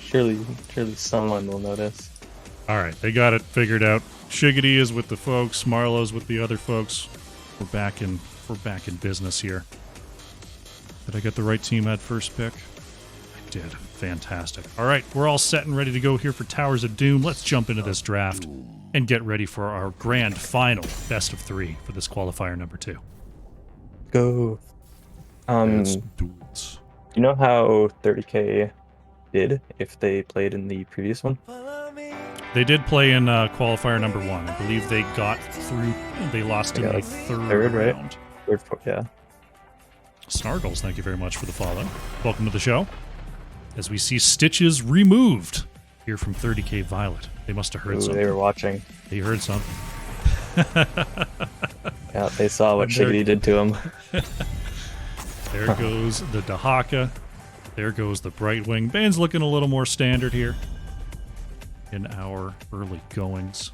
Surely someone will notice. All right, they got it figured out. Shiggity is with the folks. Marlowe's with the other folks. We're back in business here. Did I get the right team at first pick? I did. Fantastic. All right, we're all set and ready to go here for Towers of Doom. Let's jump into this draft and get ready for our grand final best of 3 for this qualifier number 2. Go. Let's do it. You know how 30K did if they played in the previous one? They did play in qualifier number 1. I believe they got through. They lost in the third right? round. Third, fourth, yeah. Snargles, thank you very much for the follow. Welcome to the show. As we see Stitches removed here from 30K Violet. They must have heard something. They were watching. They heard something. Yeah, they saw what Shiggity did to him. There goes the Dahaka. There goes the Brightwing. Band's looking a little more standard here in our early goings.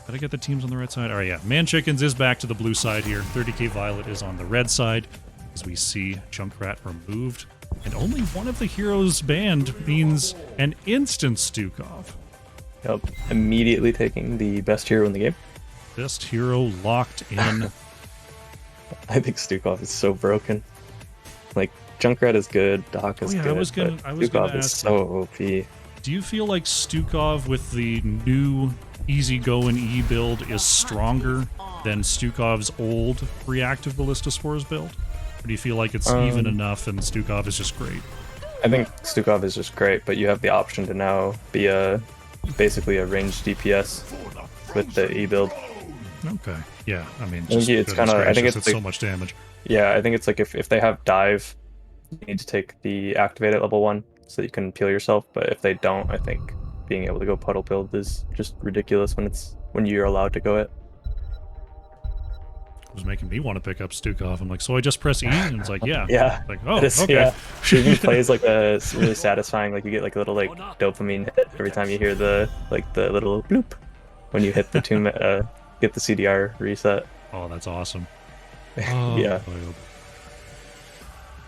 Did I get the teams on the red side? All right, yeah. ManChickens is back to the blue side here. 30K Violet is on the red side as we see Junkrat removed. And only one of the heroes banned means an instant Stukov. Yep, immediately taking the best hero in the game. Best hero locked in. I think Stukov is so broken. Like, Junkrat is good, Doc is good, I was gonna Stukov is ask, so OP. do you feel like Stukov with the new easy go and E build is stronger than Stukov's old reactive ballista spores build? Or do you feel like it's even enough and Stukov is just great? I think Stukov is just great, but you have the option to now be basically a ranged DPS with the E build. Okay. Yeah, I mean, I think it's kind of. I think it's like, so much damage. Yeah, I think it's like if they have dive, you need to take the activate at level 1 so that you can peel yourself. But if they don't, I think being able to go puddle build is just ridiculous when you're allowed to go it. It was making me want to pick up Stukov. I'm like, so I just press E, and it's like, yeah. Yeah. Like, oh, okay. Yeah. It even plays like a really satisfying. Like you get like a little like dopamine hit every time you hear the little bloop when you hit the tomb. Get the CDR reset. Oh, that's awesome. Yeah.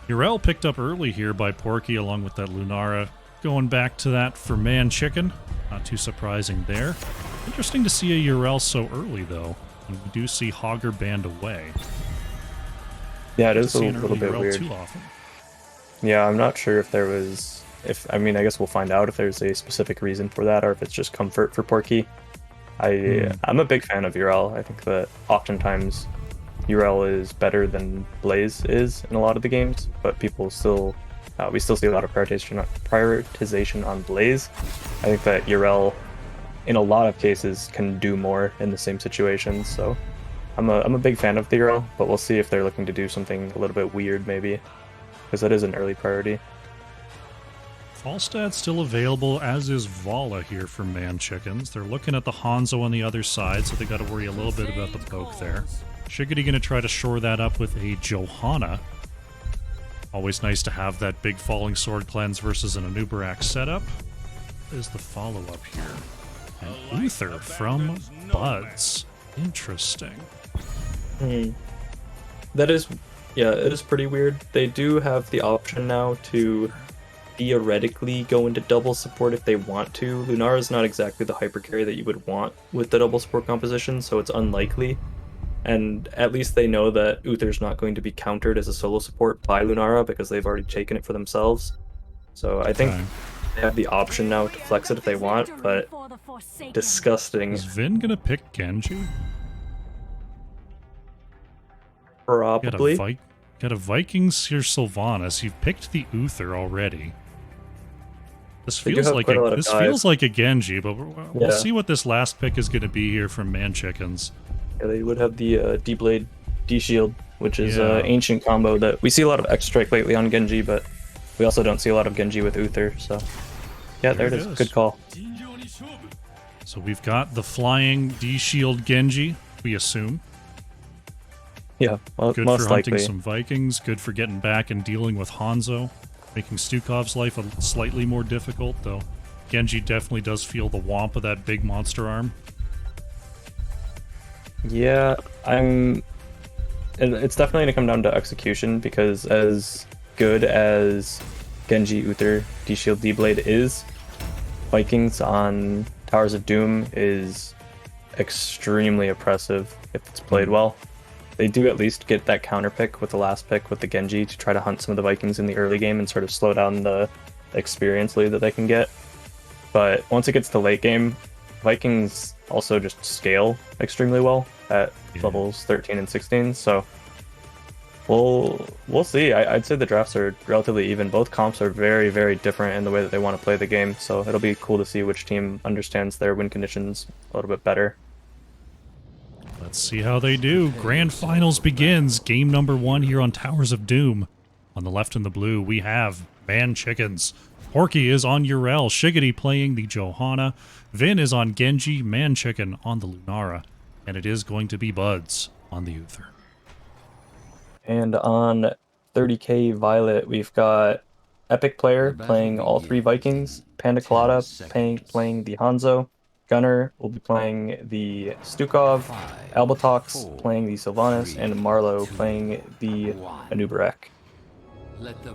Urel picked up early here by Porky along with that Lunara. Going back to that for ManChicken. Not too surprising there. Interesting to see a Urel so early, though. And we do see Hogger banned away. Yeah, it is a little bit weird. Too often. Yeah, I'm not sure if there was... I mean, I guess we'll find out if there's a specific reason for that or if it's just comfort for Porky. I'm a big fan of Urel. I think that oftentimes Urel is better than Blaze is in a lot of the games, but people still we still see a lot of prioritization on Blaze. I think that Urel in a lot of cases can do more in the same situations, so I'm a big fan of the Urel, but we'll see if they're looking to do something a little bit weird maybe, because that is an early priority. Falstad's still available, as is Vala here for ManChickens. They're looking at the Hanzo on the other side, so they got to worry a little bit about the poke there. Shiggity going to try to shore that up with a Johanna. Always nice to have that big Falling Sword cleanse versus an Anubarak setup. Is the follow-up here. And Uther from Buds. Interesting. That is, yeah, it is pretty weird. They do have the option now to theoretically go into double support if they want to. Lunara is not exactly the hyper carry that you would want with the double support composition, so it's unlikely. And at least they know that Uther's not going to be countered as a solo support by Lunara because they've already taken it for themselves. So I think they have the option now to flex it if they want, but disgusting. Is Vin gonna pick Genji? Probably. Got a Vikings here, Sylvanas. You've picked the Uther already. This feels like a Genji, but we'll see what this last pick is going to be here from ManChickens. Yeah, they would have the D-Blade, D-Shield, which is an ancient combo that we see a lot of X-Strike lately on Genji, but we also don't see a lot of Genji with Uther, so yeah, there it is. Good call. So we've got the flying D-Shield Genji, we assume. Yeah, well, good most for hunting likely. Some Vikings, good for getting back and dealing with Hanzo, making Stukov's life a slightly more difficult, though Genji definitely does feel the womp of that big monster arm. Yeah, it's definitely going to come down to execution, because as good as Genji, Uther, D-Shield, D-Blade is, Vikings on Towers of Doom is extremely oppressive if it's played well. They do at least get that counter pick with the last pick with the Genji to try to hunt some of the Vikings in the early game and sort of slow down the experience lead that they can get. But once it gets to late game, Vikings also just scale extremely well at levels 13 and 16. So we'll see. I'd say the drafts are relatively even. Both comps are very, very different in the way that they want to play the game. So it'll be cool to see which team understands their win conditions a little bit better. Let's see how they do. Grand Finals begins. Game number 1 here on Towers of Doom. On the left in the blue, we have ManChickens. Porky is on Urel. Shiggity playing the Johanna. Vin is on Genji. ManChicken on the Lunara. And it is going to be Buds on the Uther. And on 30k Violet, we've got Epic Player playing all 3 Vikings. Panda Colada playing the Hanzo. Gunner will be playing the Stukov, Albatox playing the Sylvanas, and Marlowe playing the Anubarak.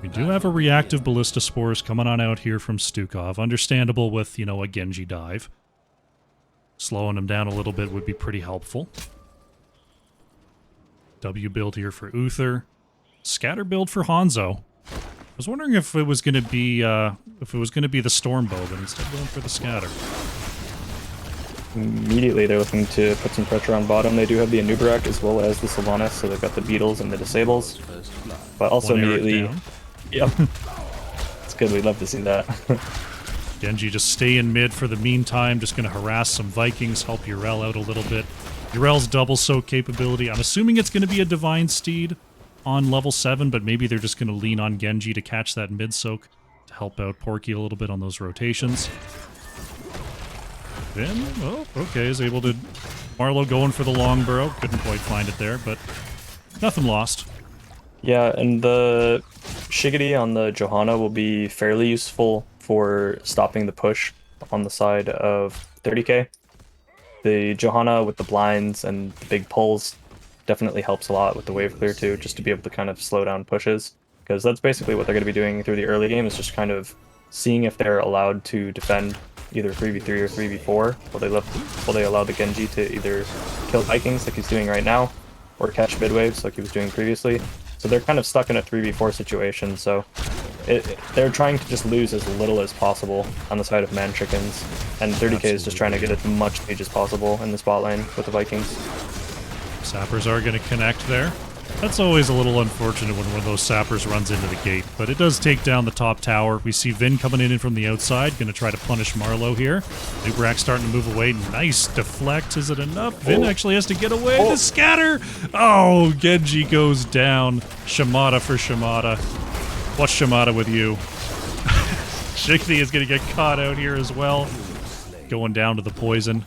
We do have a reactive Ballista Spores coming on out here from Stukov. Understandable with, you know, a Genji dive. Slowing him down a little bit would be pretty helpful. W build here for Uther. Scatter build for Hanzo. I was wondering if it was going to be the Stormbow, but instead going for the Scatter. Immediately they're looking to put some pressure on bottom. They do have the Anubarak as well as the Sylvanas, so they've got the Beetles and the Disables. But also immediately... Yep. It's good, we'd love to see that. Genji just stay in mid for the meantime, just going to harass some Vikings, help Urel out a little bit. Urel's double soak capability, I'm assuming it's going to be a Divine Steed on level 7, but maybe they're just going to lean on Genji to catch that mid soak to help out Porky a little bit on those rotations. Then, oh, okay, is able to... Marlowe going for the long burrow. Couldn't quite find it there, but nothing lost. Yeah, and the Shiggity on the Johanna will be fairly useful for stopping the push on the side of 30k. The Johanna with the blinds and the big pulls definitely helps a lot with the wave clear too, just to be able to kind of slow down pushes. Because that's basically what they're going to be doing through the early game, is just kind of seeing if they're allowed to defend either 3v3 or 3v4, while they allow the Genji to either kill Vikings like he's doing right now, or catch mid waves like he was doing previously. So they're kind of stuck in a 3v4 situation, so they're trying to just lose as little as possible on the side of ManChickens, and 30k is just trying to get as much siege as possible in the spot lane with the Vikings. Sappers are going to connect there. That's always a little unfortunate when one of those sappers runs into the gate, but it does take down the top tower. We see Vin coming in from the outside, going to try to punish Marlowe here. Nubrack starting to move away. Nice deflect. Is it enough? Vin actually has to get away. The scatter! Oh, Genji goes down. Shimada for Shimada. What's Shimada with you? Shikti is going to get caught out here as well. Going down to the poison.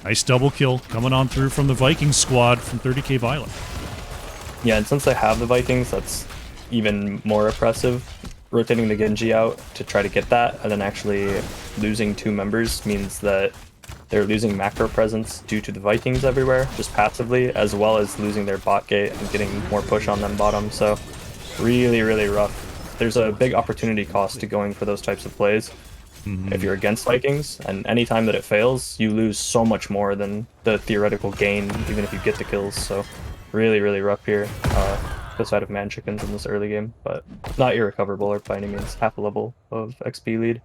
Nice double kill coming on through from the Viking squad from 30k Violet. Yeah, and since they have the Vikings, that's even more oppressive. Rotating the Genji out to try to get that, and then actually losing 2 members means that they're losing macro presence due to the Vikings everywhere, just passively, as well as losing their bot gate and getting more push on them bottom. So really, really rough. There's a big opportunity cost to going for those types of plays. If you're against Vikings, and any time that it fails, you lose so much more than the theoretical gain, even if you get the kills. So really, really rough here, the side of ManChickens in this early game, but not irrecoverable or by any means. Half a level of XP lead.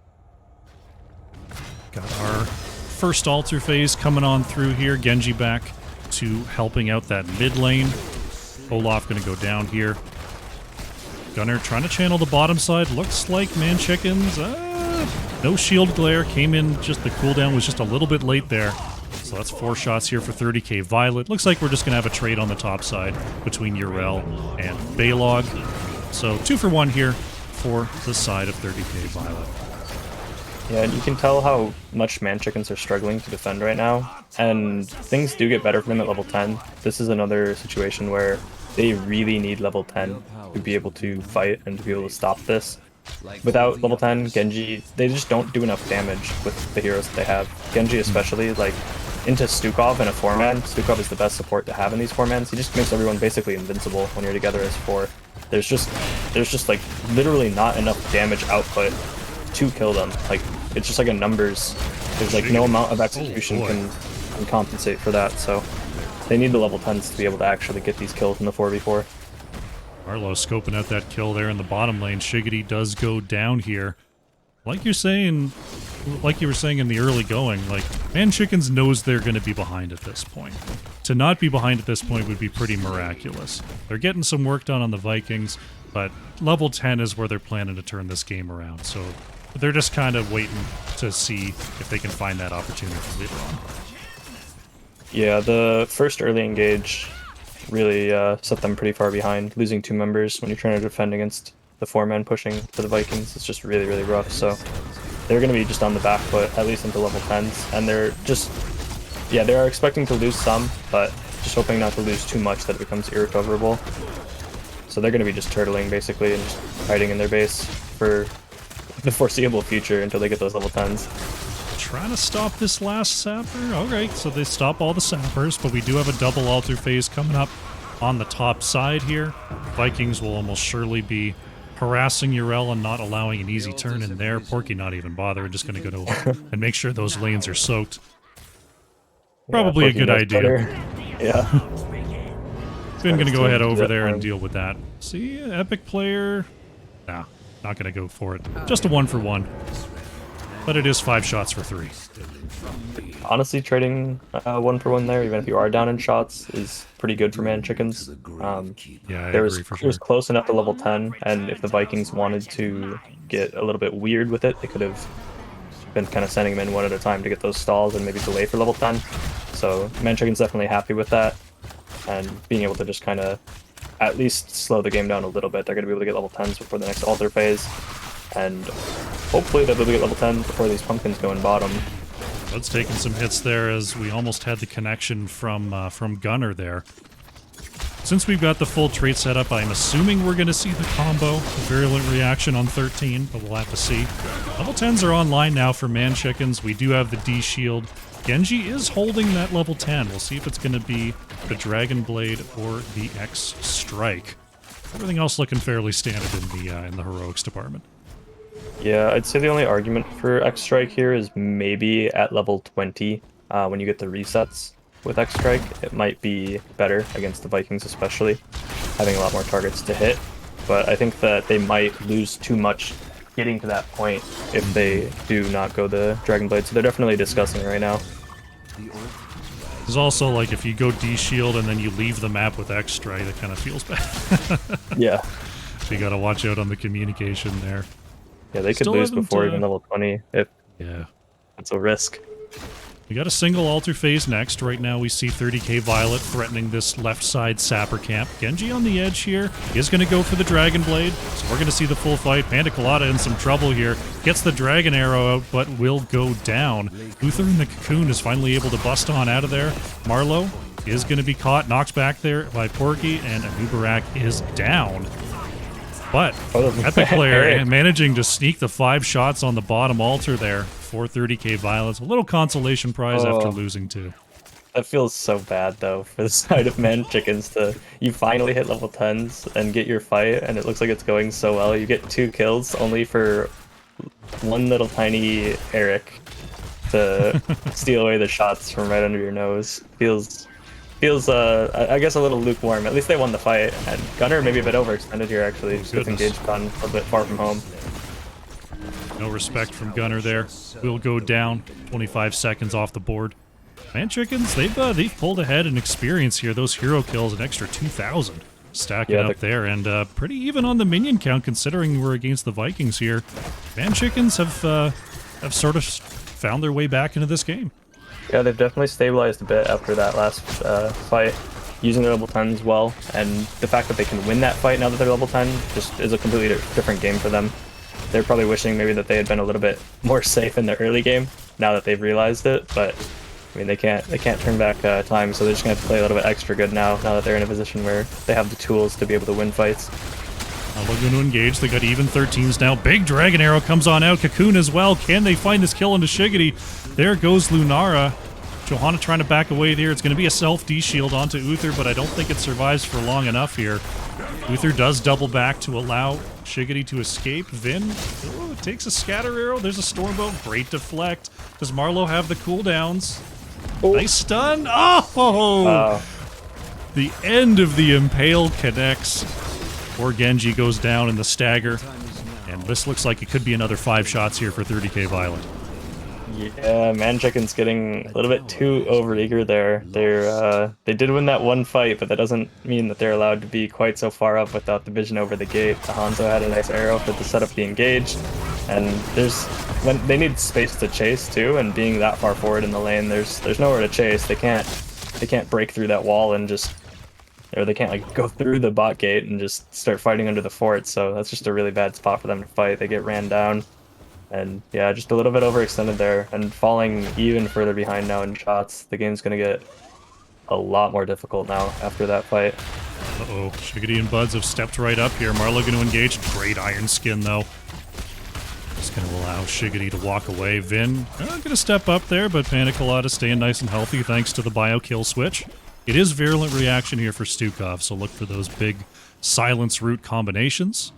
Got our first altar phase coming on through here. Genji back to helping out that mid lane. Olaf going to go down here. Gunner trying to channel the bottom side. Looks like ManChickens. No shield glare. Came in, just the cooldown was just a little bit late there. So that's 4 shots here for 30k Violet. Looks like we're just going to have a trade on the top side between Urel and Baylog. So 2 for 1 here for the side of 30k Violet. Yeah, and you can tell how much ManChickens are struggling to defend right now, and things do get better for them at level 10. This is another situation where they really need level 10 to be able to fight and to be able to stop this. Without level 10, Genji, they just don't do enough damage with the heroes that they have. Genji especially, like, into Stukov in a 4-man. Stukov is the best support to have in these 4-mans. He just makes everyone basically invincible when you're together as 4. There's just like literally not enough damage output to kill them. Like, it's just like a numbers. There's like no amount of execution can compensate for that. So they need the level 10s to be able to actually get these kills in the 4v4. Marlowe scoping out that kill there in the bottom lane. Shiggity does go down here. Like you're saying, like you were saying in the early going, like, ManChickens knows they're going to be behind at this point. To not be behind at this point would be pretty miraculous. They're getting some work done on the Vikings, but level 10 is where they're planning to turn this game around. So they're just kind of waiting to see if they can find that opportunity later on. Yeah, the first early engage really set them pretty far behind. Losing 2 members when you're trying to defend against the 4-man pushing for the Vikings is just really, really rough. So they're going to be just on the back foot, at least into level 10s. And they're just, yeah, they are expecting to lose some, but just hoping not to lose too much that it becomes irrecoverable. So they're going to be just turtling, basically, and just hiding in their base for the foreseeable future until they get those level 10s. Trying to stop this last sapper. Alright, so they stop all the sappers, but we do have a double altar phase coming up on the top side here. Vikings will almost surely be harassing Urel and not allowing an easy turn in there. Porky not even bothering, just going to go to and make sure those lanes are soaked. Probably a good idea. Yeah. Finn going to go ahead over there and deal with that. See, epic player. Nah, not going to go for it. Just a 1-for-1. But it is 5 shots for 3. Honestly, trading 1-for-1 there, even if you are down in shots, is pretty good for ManChickens. Yeah, I It agree. was close enough to level 10, and if the Vikings wanted to get a little bit weird with it, they could have been kind of sending them in one at a time to get those stalls and maybe delay for level 10. So ManChickens definitely happy with that, and being able to just kind of at least slow the game down a little bit. They're going to be able to get level 10s before the next altar phase, and hopefully they'll be able to get level 10 before these pumpkins go in bottom. Let's taking some hits there as we almost had the connection from Gunner there. Since we've got the full trait set up, I'm assuming we're going to see the combo, the Virulent Reaction on 13, but we'll have to see. Level 10s are online now for ManChickens. We do have the D-Shield. Genji is holding that level 10. We'll see if it's going to be the Dragon Blade or the X Strike. Everything else looking fairly standard in the heroics department. Yeah, I'd say the only argument for X Strike here is maybe at level 20, when you get the resets with X Strike, it might be better against the Vikings, especially having a lot more targets to hit. But I think that they might lose too much getting to that point if they do not go the Dragon Blade. So they're definitely discussing it right now. There's also, like, if you go D-Shield and then you leave the map with X Strike, it kind of feels bad. Yeah. So you got to watch out on the communication there. Yeah, they could lose before even level 20 if it's a risk. We got a single altar phase next. Right now we see 30k Violet threatening this left side sapper camp. Genji on the edge here is going to go for the Dragon Blade, so we're going to see the full fight. Panda Colada in some trouble here. Gets the Dragon Arrow out, but will go down. Uther in the Cocoon is finally able to bust on out of there. Marlowe is going to be caught, knocked back there by Porky, and Anubarak is down. But Epic Player managing to sneak the 5 shots on the bottom altar there for 30k Violets. A little consolation prize after losing 2. That feels so bad, though, for the side of ManChickens to... You finally hit level 10s and get your fight, and it looks like it's going so well. You get 2 kills, only for one little tiny Eric to steal away the shots from right under your nose. Feels, I guess, a little lukewarm. At least they won the fight, and Gunner maybe a bit overextended here, actually. Just disengaged, gone a bit far from home. No respect from Gunner there. Will go down. 25 seconds off the board. ManChickens, they've pulled ahead in experience here. Those hero kills, an extra 2,000 stacking up there, and pretty even on the minion count considering we're against the Vikings here. ManChickens have sort of found their way back into this game. Yeah, they've definitely stabilized a bit after that last fight, using their level 10s well, and the fact that they can win that fight now that they're level 10 just is a completely different game for them. They're probably wishing maybe that they had been a little bit more safe in the early game now that they've realized it, but I mean they can't turn back time, so they're just gonna have to play a little bit extra good now that they're in a position where they have the tools to be able to win fights. They're going to engage. They got even 13s now. Big Dragon Arrow comes on out. Cocoon as well. Can they find this kill into Shiggity? There goes Lunara. Johanna trying to back away there. It's going to be a self D-shield onto Uther, but I don't think it survives for long enough here. Uther does double back to allow Shiggity to escape. Vin takes a scatter arrow. There's a Stormbolt. Great deflect. Does Marlowe have the cooldowns? Oh. Nice stun. Oh! The end of the Impale connects. Poor Genji goes down in the stagger. And this looks like it could be another 5 shots here for 30k Violet. Yeah, ManChickens getting a little bit too overeager there. They did win that one fight, but that doesn't mean that they're allowed to be quite so far up without the vision over the gate. Hanzo had a nice arrow for the setup the engage, and when they need space to chase too, and being that far forward in the lane, there's nowhere to chase. They can't break through that wall and just, or they can't like go through the bot gate and just start fighting under the fort. So that's just a really bad spot for them to fight. They get ran down. And yeah, just a little bit overextended there, and falling even further behind now in shots. The game's going to get a lot more difficult now after that fight. Uh-oh, Shiggity and Buds have stepped right up here. Marlowe going to engage. Great Iron Skin, though. Just going to allow Shiggity to walk away. Vin going to step up there, but Panic Colada staying nice and healthy thanks to the bio kill switch. It is Virulent Reaction here for Stukov, so look for those big silence root combinations.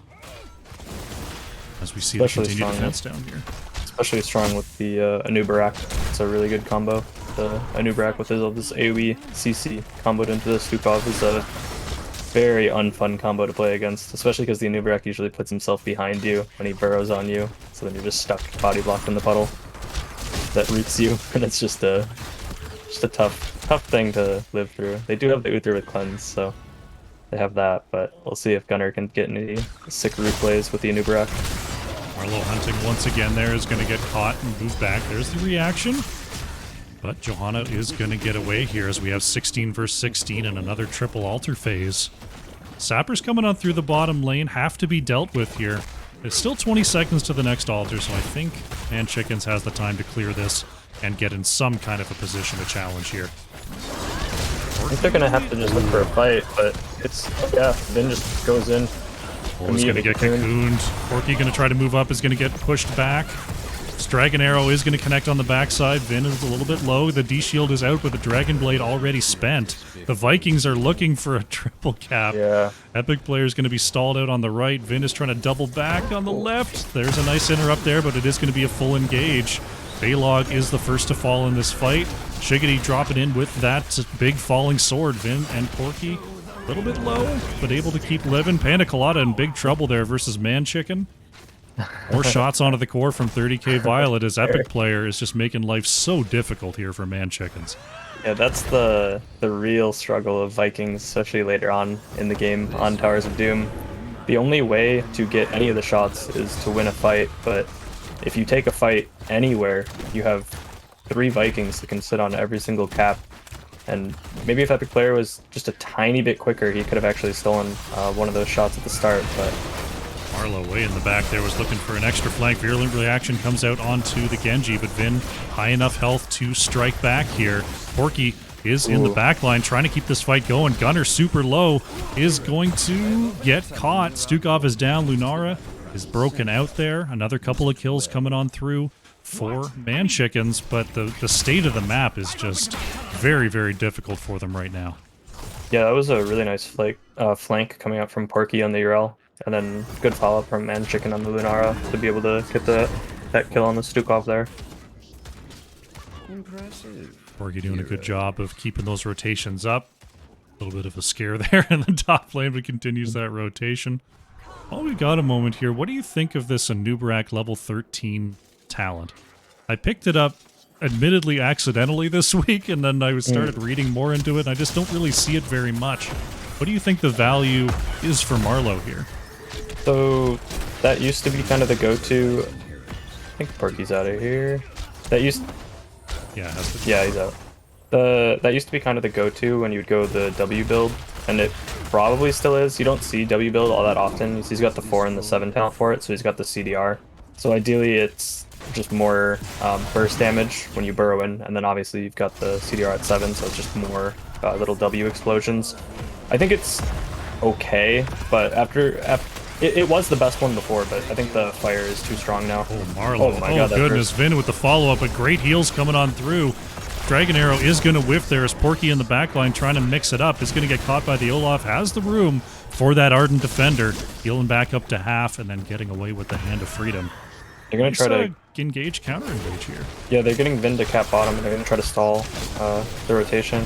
As we see especially the continued defense down here. Especially strong with the Anubarak. It's a really good combo. The Anubarak with this AoE CC comboed into the Stukov is a very unfun combo to play against, especially because the Anubarak usually puts himself behind you when he burrows on you, so then you're just stuck body blocked in the puddle that roots you, and it's just a tough thing to live through. They do have the Uther with cleanse, so they have that, but we'll see if Gunnar can get any sick root plays with the Anubarak. Marlowe hunting once again there is going to get caught and move back. There's the reaction. But Johanna is going to get away here as we have 16 versus 16 and another triple altar phase. Sappers coming on through the bottom lane have to be dealt with here. It's still 20 seconds to the next altar, so I think ManChickens has the time to clear this and get in some kind of a position to challenge here. I think they're going to have to just look for a fight, but it's, yeah, Vin just goes in. He's going to get cocooned. Porky going to try to move up, is going to get pushed back. Dragon Arrow is going to connect on the backside. Vin is a little bit low. The D-Shield is out, but the Dragon Blade already spent. The Vikings are looking for a triple cap. Yeah. Epic Player is going to be stalled out on the right. Vin is trying to double back on the left. There's a nice interrupt there, but it is going to be a full engage. Baylog is the first to fall in this fight. Shiggity dropping in with that big falling sword. Vin and Porky a little bit low, but able to keep living. Panda Colada in big trouble there versus ManChicken. More shots onto the core from 30k Violet as Epic Player is just making life so difficult here for ManChickens. Yeah, that's the real struggle of Vikings, especially later on in the game on Towers of Doom. The only way to get any of the shots is to win a fight, but if you take a fight anywhere, you have 3 Vikings that can sit on every single cap. And maybe if Epic Player was just a tiny bit quicker, he could have actually stolen one of those shots at the start, but... Marlowe way in the back there was looking for an extra flank. Virulent Reaction comes out onto the Genji, but Vin high enough health to strike back here. Porky is in the back line trying to keep this fight going. Gunnar super low is going to get caught. Stukov is down. Lunara is broken out there. Another couple of kills coming on through for ManChickens, but the state of the map is just very, very difficult for them right now. Yeah, that was a really nice flank coming out from Porky on the URL. And then good follow-up from ManChicken on the Lunara to be able to get that kill on the Stukov there. Impressive. Porky doing a good job of keeping those rotations up. A little bit of a scare there in the top lane, but continues that rotation. While we've got a moment here, what do you think of this Anubarak level 13 talent? I picked it up admittedly accidentally this week, and then I started reading more into it, and I just don't really see it very much. What do you think the value is for Marlowe here? So that used to be kind of the go-to. I think Porky's out of here. Yeah, he's out. That used to be kind of the go-to when you'd go the W build, and it probably still is. You don't see W build all that often. He's got the 4 and the 7 talent for it, so he's got the CDR. So ideally it's just more burst damage when you burrow in, and then obviously you've got the CDR at 7, so it's just more little W explosions. I think it's okay, but it was the best one before, but I think the fire is too strong now. Oh, Marlowe. Oh my God, goodness. Vin with the follow-up, but great heals coming on through. Dragon Arrow is going to whiff there as Porky in the backline trying to mix it up. Is going to get caught by the Olaf. Has the room for that Ardent Defender. Healing back up to half and then getting away with the Hand of Freedom. They're going to try to engage, counter-engage here. Yeah, they're getting Vin to cap bottom, and they're going to try to stall the rotation.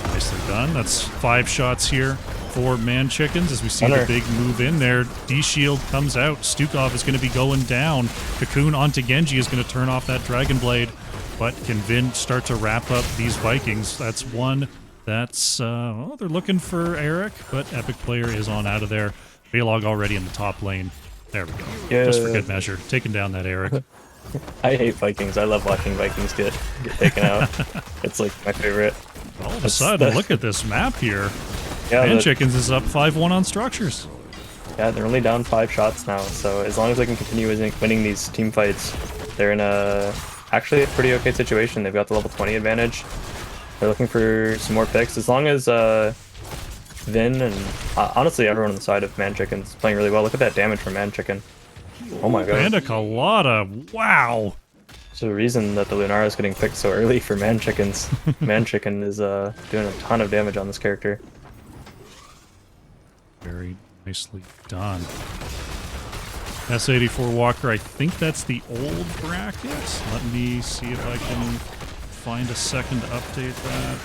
Nicely done. That's 5 shots here for ManChickens as we see the big move in there. D-Shield comes out. Stukov is going to be going down. Cocoon onto Genji is going to turn off that Dragon Blade. But can Vin start to wrap up these Vikings? That's one. That's, well, they're looking for Eric, but Epic Player is on out of there. Balog already in the top lane. There we go. Yeah. Just for good measure. Taking down that Eric. I hate Vikings. I love watching Vikings get taken out. It's like my favorite. All of a sudden, look at this map here. Yeah, ManChickens is up 5-1 on structures. Yeah, they're only down 5 shots now, so as long as they can continue winning these team fights, they're in actually a pretty okay situation. They've got the level 20 advantage. They're looking for some more picks. As long as Vin and honestly everyone on the side of ManChickens playing really well. Look at that damage from ManChicken. Oh my god. Panda Colada, wow. There's a reason that the Lunara is getting picked so early for ManChickens. ManChicken is doing a ton of damage on this character. Very nicely done. S84 Walker, I think that's the old bracket. Let me see if I can find a second to update that.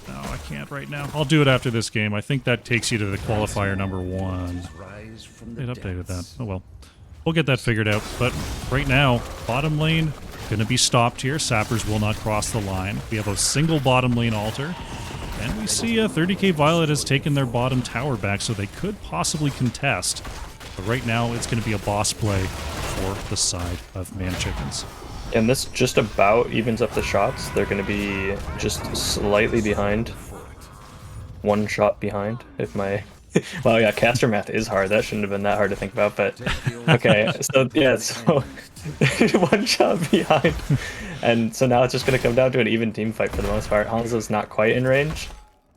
No, I can't right now. I'll do it after this game. I think that takes you to the qualifier number 1. It updated that. Oh well. We'll get that figured out. But right now, bottom lane going to be stopped here. Sappers will not cross the line. We have a single bottom lane altar. And we see 30k Violet has taken their bottom tower back, so they could possibly contest. But right now, it's going to be a boss play for the side of ManChickens. And this just about evens up the shots. They're going to be just slightly behind. 1 shot behind, if my... Well, yeah, caster math is hard. That shouldn't have been that hard to think about, but... Okay, so, yeah, so... 1 shot behind. And so now it's just going to come down to an even team fight for the most part. Hanzo's not quite in range.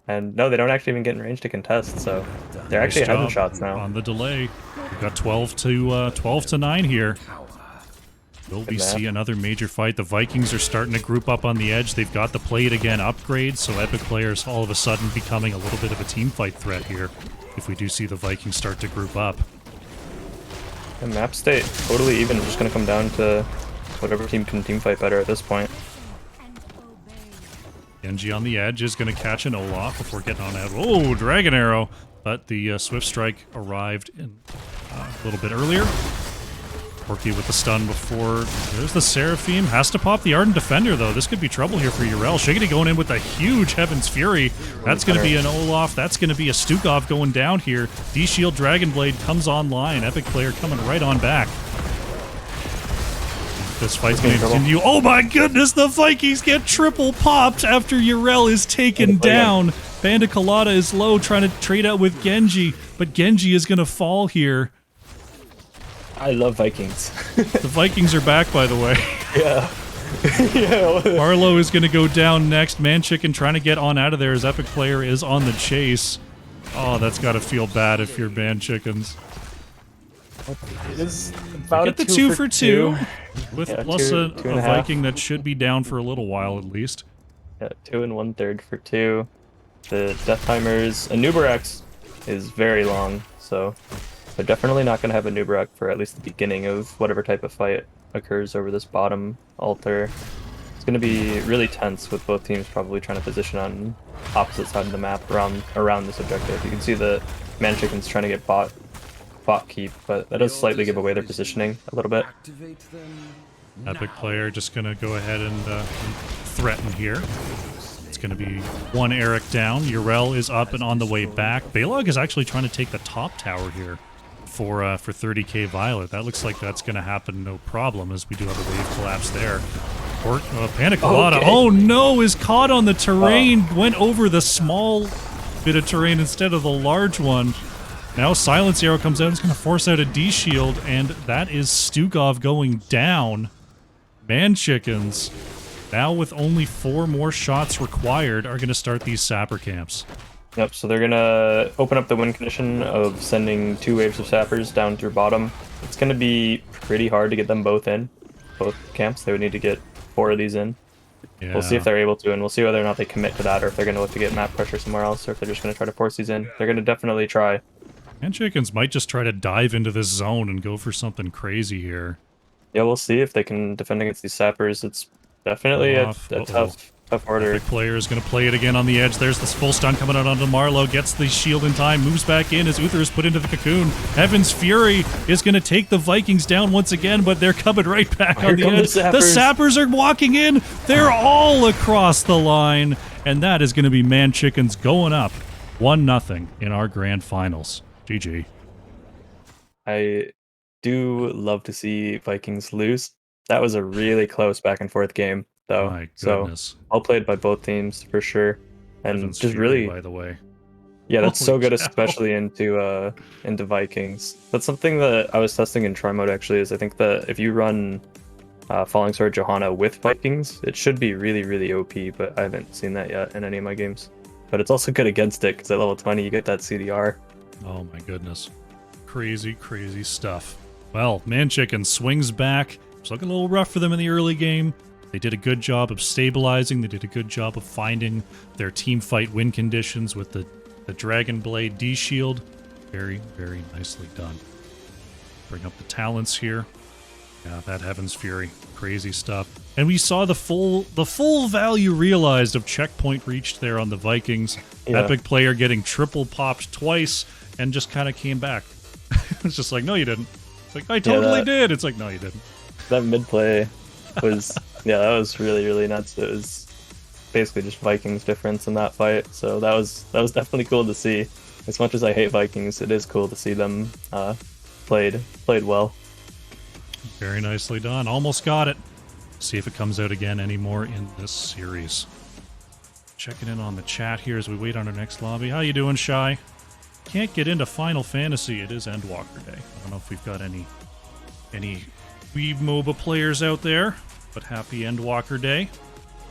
And no, they don't actually even get in range to contest, so... They're actually ahead in shots now. On the delay. We've got 12 to 9 here. Will we see another major fight? The Vikings are starting to group up on the edge. They've got the Play It Again upgrade, so Epic Players all of a sudden becoming a little bit of a team fight threat here if we do see the Vikings start to group up. The map state, totally even. Just going to come down to whatever team can team fight better at this point. Genji on the edge is going to catch an Olaf before getting on out. Oh, Dragon Arrow! But the Swift Strike arrived in, a little bit earlier. Porky with the stun before. There's the Seraphim. Has to pop the Ardent Defender, though. This could be trouble here for Urel. Shiggity going in with a huge Heaven's Fury. That's going to be an Olaf. That's going to be a Stukov going down here. D-Shield Dragon Blade comes online. Epic Player coming right on back. This fight's going to continue. Oh my goodness, the Vikings get triple popped after Urel is taken down. Panda Colada is low, trying to trade out with Genji, but Genji is going to fall here. I love Vikings. The Vikings are back, by the way. Yeah. Yeah. Barlow is going to go down next. ManChicken trying to get on out of there as Epic Player is on the chase. Oh, that's got to feel bad if you're ManChickens. It's about get the 2 for 2 with plus two a Viking that should be down for a little while at least. Yeah, 2 1/3 for 2. The death timers, a Nubarak is very long, so they're definitely not going to have a Nubarak for at least the beginning of whatever type of fight occurs over this bottom altar. It's going to be really tense with both teams probably trying to position on opposite side of the map around this objective. You can see the ManChickens trying to get bot keep, but that does slightly give away their positioning a little bit. Epic Player just going to go ahead and threaten here. It's going to be 1 Eric down. Urel is up and on the way back. Balog is actually trying to take the top tower here for 30k Violet. That looks like that's going to happen no problem, as we do have a wave collapse there. Panda Colada, oh no, is caught on the terrain. Went over the small bit of terrain instead of the large one. Now Silence Arrow comes out. It's going to force out a D-Shield, and that is Stukov going down. ManChickens, now with only 4 more shots required, are going to start these Sapper camps. Yep, so they're going to open up the win condition of sending 2 waves of Sappers down through bottom. It's going to be pretty hard to get them both in, both camps. They would need to get 4 of these in. We'll see if Yeah. they're able to, and we'll see whether or not they commit to that, or if they're going to look to get map pressure somewhere else, or if they're just going to try to force these in. They're going to definitely try. ManChickens might just try to dive into this zone and go for something crazy here. Yeah, we'll see if they can defend against these sappers. It's definitely a tough order. Epic player is going to play it again on the edge. There's this full stun coming out onto Marlowe. Gets the shield in time. Moves back in as Uther is put into the cocoon. Heaven's Fury is going to take the Vikings down once again, but they're coming right back on the edge. The sappers are walking in. They're all across the line. And that is going to be ManChickens going up 1-0 in our grand finals. GG. I do love to see Vikings lose. That was a really close back and forth game, though. My goodness. So well played by both teams for sure, and Heaven's just Fury, really, by the way. yeah, that's so Holy good, cow. especially into Vikings. That's something that I was testing in try mode actually. Is I think that if you run Falling Sword Johanna with Vikings, it should be really, really OP. But I haven't seen that yet in any of my games. But it's also good against it because at level 20 you get that CDR. Oh my goodness. Crazy, crazy stuff. Well, ManChickens swings back. It's looking a little rough for them in the early game. They did a good job of stabilizing. They did a good job of finding their team fight win conditions with the Dragon Blade D-Shield. Very, very nicely done. Bring up the talents here. Yeah, that Heaven's Fury. Crazy stuff. And we saw the full value realized of checkpoint reached there on the Vikings. Yeah. Epic player getting triple popped twice and just kind of came back. It's just like, no, you didn't. It's like, I totally did. It's like, no, you didn't. That mid play was, yeah, that was really, really nuts. It was basically just Vikings difference in that fight. So that was definitely cool to see. As much as I hate Vikings, it is cool to see them played well. Very nicely done. Almost got it. See if it comes out again anymore in this series. Checking in on the chat here as we wait on our next lobby. How you doing, Shy? Can't get into Final Fantasy. It is Endwalker Day. I don't know if we've got any Weeb MOBA players out there, but happy Endwalker Day.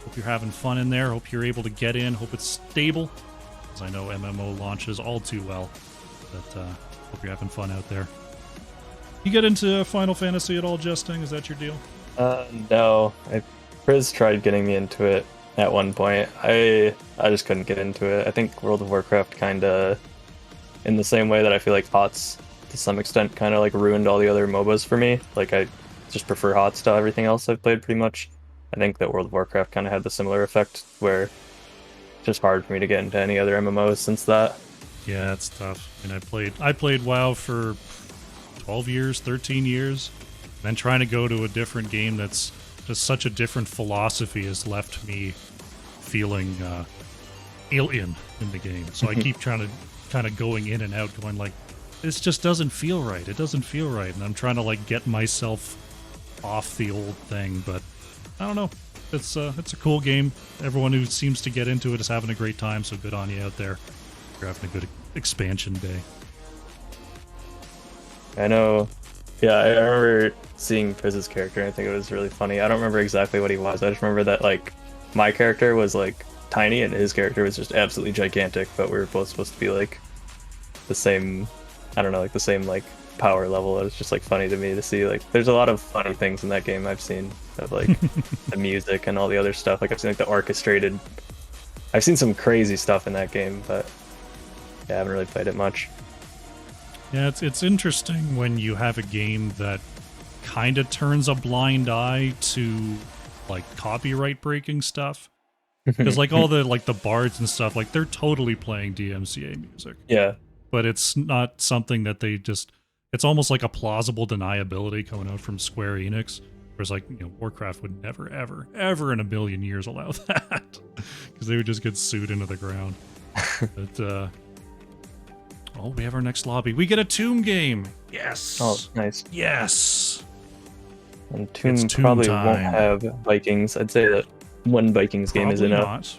Hope you're having fun in there. Hope you're able to get in. Hope it's stable, because I know MMO launches all too well. But hope you're having fun out there. You get into Final Fantasy at all, Justing? Is that your deal? No. Priz tried getting me into it at one point. I just couldn't get into it. I think World of Warcraft kind of, in the same way that I feel like HOTS to some extent kind of like ruined all the other MOBAs for me. Like I just prefer HOTS to everything else I've played pretty much. I think that World of Warcraft kind of had the similar effect where it's just hard for me to get into any other MMOs since that. Yeah, it's tough. I mean, I played WoW for 12 years, 13 years. Then trying to go to a different game that's just such a different philosophy has left me feeling alien in the game. So I keep trying to kind of going in and out, going like, this just doesn't feel right. It doesn't feel right. And I'm trying to like get myself off the old thing, but I don't know. It's a cool game. Everyone who seems to get into it is having a great time, so good on you out there. You're having a good expansion day. I know. Yeah, I remember seeing Priz's character, and I think it was really funny. I don't remember exactly what he was. I just remember that, like, my character was, like, tiny, and his character was just absolutely gigantic, but we were both supposed to be, like, the same, I don't know, like, the same, like, power level. It was just, like, funny to me to see, like, there's a lot of funny things in that game I've seen, of, like, the music and all the other stuff. Like, I've seen, like, the orchestrated... I've seen some crazy stuff in that game, but, yeah, I haven't really played it much. Yeah, it's interesting when you have a game that kind of turns a blind eye to like copyright breaking stuff, because like all the bards and stuff, like they're totally playing DMCA music. Yeah, but it's not something that they just. It's almost like a plausible deniability coming out from Square Enix. Whereas like Warcraft would never ever in a million years allow that, because they would just get sued into the ground. But oh, we have our next lobby. We get a Tomb game. Yes. Oh, nice. Yes. And Tomb probably won't have Vikings. I'd say that one Vikings game is enough.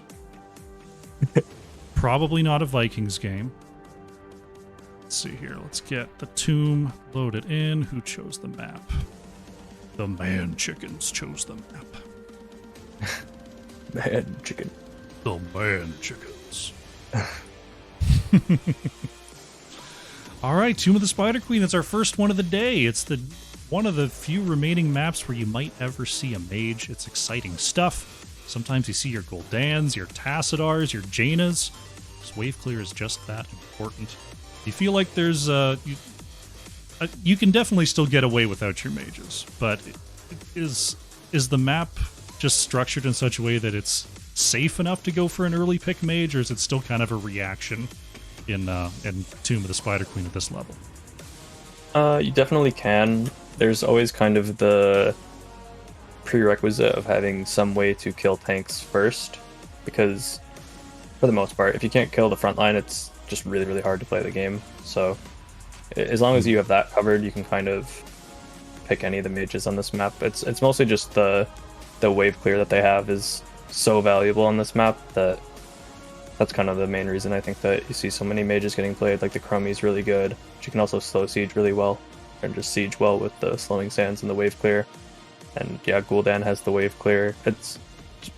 Probably not a Vikings game. Let's see here. Let's get the Tomb loaded in. Who chose the map? The ManChickens chose the map. ManChicken. The ManChickens. All right, Tomb of the Spider Queen. It's our first one of the day. It's one of the few remaining maps where you might ever see a mage. It's exciting stuff. Sometimes you see your Goldans, your Tassadars, your Janas. This wave clear is just that important. You feel like there's you can definitely still get away without your mages, but is the map just structured in such a way that it's safe enough to go for an early pick mage, or is it still kind of a reaction in Tomb of the Spider Queen at this level? You definitely can. There's always kind of the prerequisite of having some way to kill tanks first, because for the most part, if you can't kill the front line, it's just really, really hard to play the game. So as long as you have that covered, you can kind of pick any of the mages on this map. It's mostly just the wave clear that they have is so valuable on this map that's kind of the main reason I think that you see so many mages getting played. Like the Chromie's really good, but you can also slow siege really well, and just siege well with the slowing sands and the wave clear. And yeah, Gul'dan has the wave clear. It's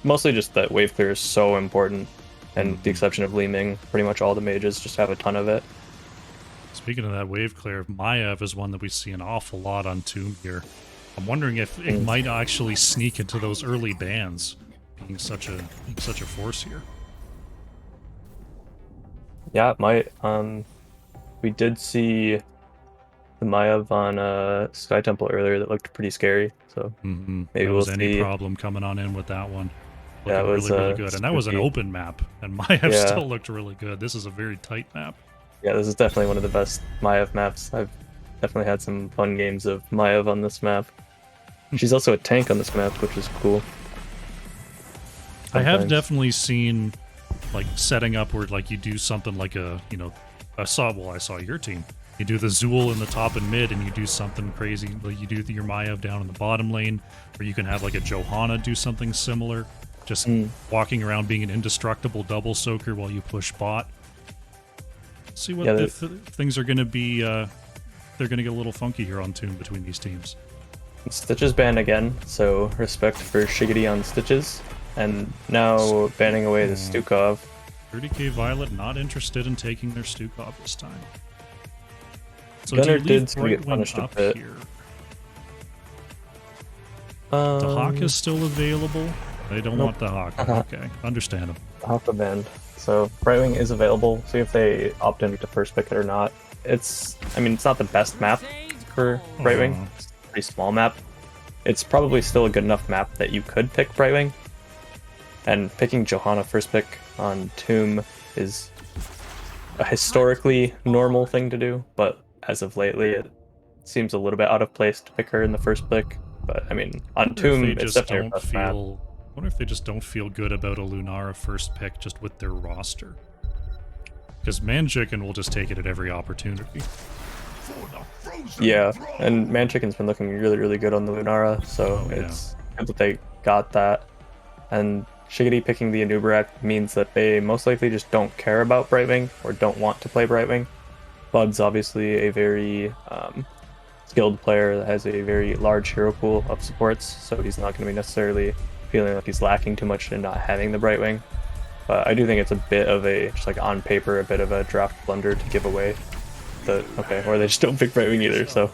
mostly just that wave clear is so important, and with the exception of Li Ming, pretty much all the mages just have a ton of it. Speaking of that wave clear, Maiev is one that we see an awful lot on Tomb here. I'm wondering if it might actually sneak into those early bans, being such a force here. Yeah, it might. We did see the Maiev on Sky Temple earlier that looked pretty scary, so maybe there we'll was any see. problem coming on in with that one. Looking Yeah, it was really good, and that was an spooky. open map, and Maiev still looked really good. This is a very tight map. Yeah, this is definitely one of the best Maiev maps. I've definitely had some fun games of Maiev on this map. She's also a tank on this map, which is cool. I have Sometimes. definitely seen like setting up where like you do something like I saw your team. You do the Zool in the top and mid, and you do something crazy. Like you do your Maiev down in the bottom lane, or you can have like a Johanna do something similar. Just walking around being an indestructible double soaker while you push bot. See what if things are going to be. They're going to get a little funky here on Tomb between these teams. Stitches banned again, so respect for Shiggity on Stitches. And now banning away the Stukov. 30k Violet not interested in taking their Stukov this time. So Gunner do you leave did get punished a up bit. here? The Hawk is still available. They don't want the Hawk. Okay, understandable. Hawk banned. So Brightwing is available. See if they opt in to first pick it or not. It's not the best map for Brightwing. It's a pretty small map. It's probably still a good enough map that you could pick Brightwing. And picking Johanna first pick on Tomb is a historically normal thing to do, but as of lately, it seems a little bit out of place to pick her in the first pick. But I mean, on Tomb, it's definitely a tough map. I wonder if they just don't feel good about a Lunara first pick just with their roster. Because ManChicken will just take it at every opportunity. Yeah, and ManChicken's been looking really, really good on the Lunara, so it's good that they got that. And Shiggity picking the Anubarak means that they most likely just don't care about Brightwing or don't want to play Brightwing. Bud's obviously a very skilled player that has a very large hero pool of supports, so he's not going to be necessarily feeling like he's lacking too much in not having the Brightwing. But I do think it's a bit of a, just like on paper, a bit of a draft blunder to give away or they just don't pick Brightwing either, so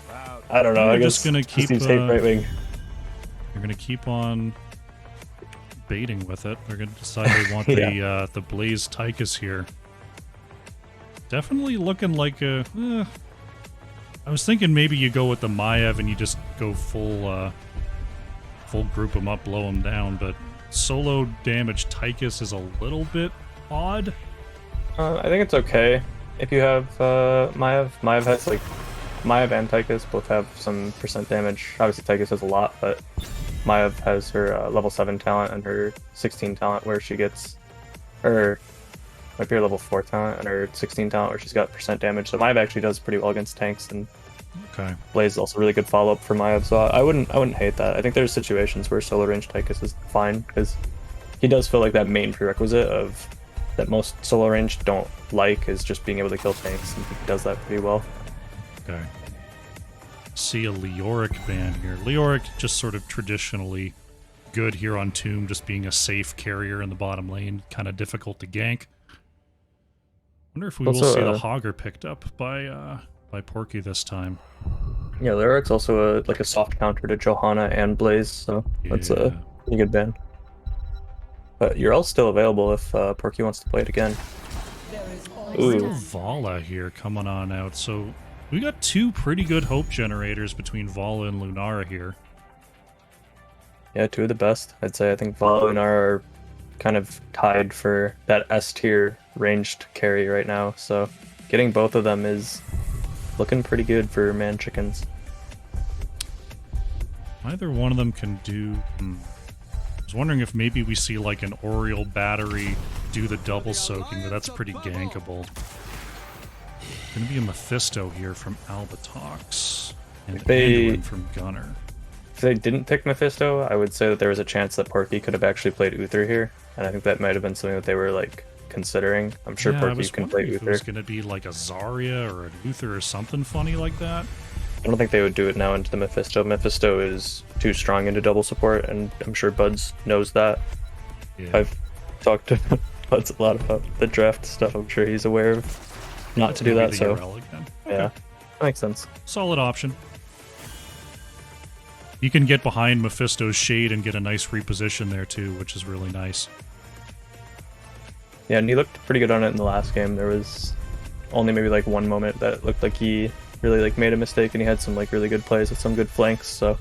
I don't know. I guess just gonna keep Brightwing. They're gonna keep on baiting with it. They're gonna decide they want the Blaze Tychus here. Definitely looking like a I was thinking maybe you go with the Maiev and you just go full group them up, blow them down, but solo damage Tychus is a little bit odd. I think it's okay if you have Maiev. Maiev has Maiev and Tychus both have some percent damage. Obviously Tychus has a lot, but Maiev has her level 7 talent and her 16 talent where she gets, or might be her level 4 talent and her 16 talent where she's got percent damage. So Maiev actually does pretty well against tanks, and Blaze is also really good follow-up for Maiev, so I wouldn't hate that. I think there's situations where solo range Tychus is fine, because he does feel like that main prerequisite of that most solo range don't like is just being able to kill tanks, and he does that pretty well. Okay. See a Leoric ban here. Leoric just sort of traditionally good here on Tomb, just being a safe carrier in the bottom lane, kind of difficult to gank. Wonder if we will see the Hogger picked up by Porky this time. Yeah, Leoric's also a soft counter to Johanna and Blaze, so that's a pretty good ban. But you're all still available if Porky wants to play it again. Real Ooh, Vala here coming on out. So we got two pretty good hope generators between Vala and Lunara here. yeah, two of the best. I'd say I think Valo and R are kind of tied for that S tier ranged carry right now. So getting both of them is looking pretty good for ManChickens. Either one of them can do... I was wondering if maybe we see like an Oriole battery do the double soaking, but that's pretty gankable. Gonna be a Mephisto here from Albatox. And Anduin from Gunner. If they didn't pick Mephisto, I would say that there was a chance that Porky could have actually played Uther here, and I think that might have been something that they were like considering. I'm sure Porky can play Uther. If it was gonna be like a Zarya or an Uther or something funny like that. I don't think they would do it now into the Mephisto. Mephisto is too strong into double support, and I'm sure Buds knows that. Yeah. I've talked to Buds a lot about the draft stuff. I'm sure he's aware of not to do that. So yeah, that makes sense. Solid option. You can get behind Mephisto's shade and get a nice reposition there too, which is really nice. Yeah, and he looked pretty good on it in the last game. There was only maybe like one moment that looked like he really like made a mistake, and he had some like really good plays with some good flanks. So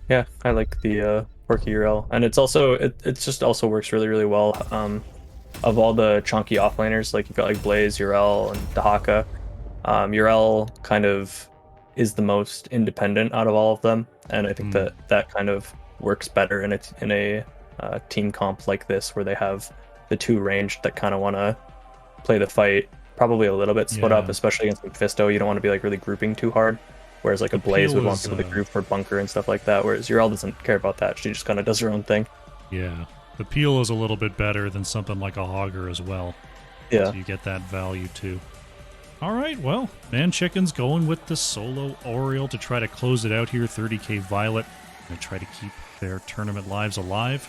yeah, I like the Porky Urel, and it's also it just also works really well. Of all the chunky offlaners, like you've got like Blaze, Urel, and Dahaka. Urel kind of is the most independent out of all of them, and I think that kind of works better in a team comp like this, where they have the two ranged that kind of want to play the fight probably a little bit split up, especially against Mephisto. You don't want to be like really grouping too hard, whereas like a Blaze would want people to group for bunker and stuff like that, whereas Urel doesn't care about that. She just kind of does her own thing. Yeah, the peel is a little bit better than something like a Hogger as well. Yeah, so you get that value too. All right, well, ManChickens going with the solo Oriole to try to close it out here. 30k Violet, and try to keep their tournament lives alive.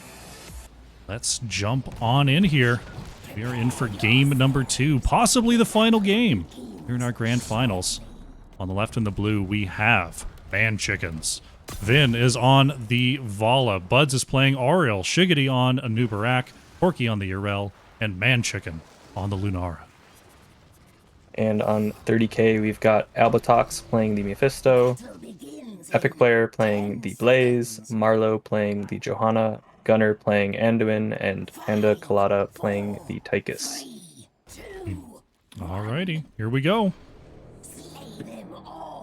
Let's jump on in here. We are in for game number 2, possibly the final game here in our grand finals. On the left in the blue, we have ManChickens. Vin is on the Vala. Buds is playing Oriole. Shiggity on Anubarak. Porky on the Urel. And ManChicken on the Lunara. And on 30k, we've got Albatox playing the Mephisto, Epic Player playing the Blaze, Marlowe playing the Johanna, Gunner playing Anduin, and Panda Colada playing the Tychus. Alrighty, here we go.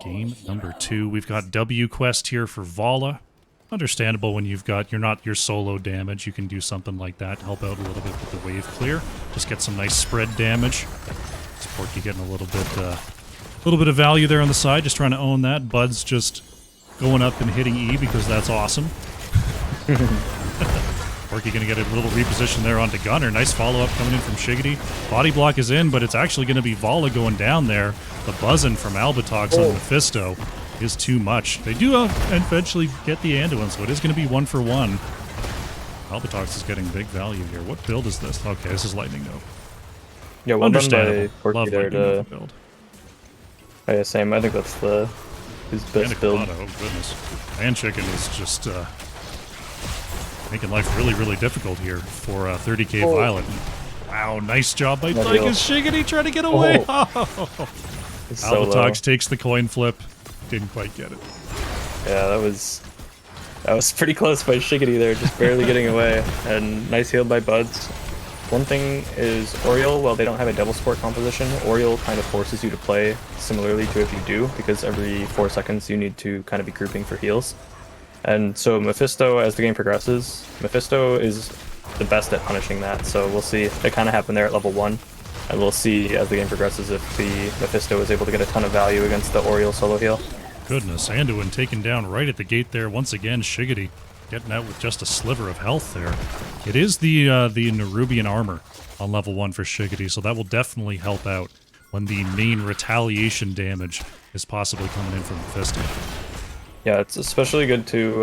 Game number 2. We've got W Quest here for Vala. Understandable when you're not your solo damage. You can do something like that to help out a little bit with the wave clear. Just get some nice spread damage. Porky getting a little bit of value there on the side, just trying to own that. Bud's just going up and hitting E because that's awesome. Porky gonna get a little reposition there onto Gunner. Nice follow-up coming in from Shiggity. Body block is in, but it's actually gonna be Vala going down there. The buzzing from Albatox on Mephisto is too much. They do eventually get the Anduin, so it is gonna be 1 for 1. Albatox is getting big value here. What build is this? Okay, this is Lightning Node. Yeah, well done by Porky Love there to build. Yeah, same. I think that's his best build. Oh goodness, ManChicken is just making life really difficult here for 30k Violet. Wow, nice job by Tychus. Shiggity trying to get away. Albatox takes the coin flip. Didn't quite get it. Yeah, that was pretty close by Shiggity there, just barely getting away. And nice heal by Buds. One thing is Oriole, while they don't have a double support composition, Oriole kind of forces you to play similarly to if you do, because every 4 seconds you need to kind of be grouping for heals. And so Mephisto, as the game progresses, Mephisto is the best at punishing that, so we'll see. It kind of happened there at level 1, and we'll see as the game progresses if the Mephisto is able to get a ton of value against the Oriole solo heal. Goodness, Anduin taken down right at the gate there once again. Shiggity getting out with just a sliver of health there. It is the Nerubian armor on level 1 for Shiggity, so that will definitely help out when the main retaliation damage is possibly coming in from Mephisto. Yeah, it's especially good too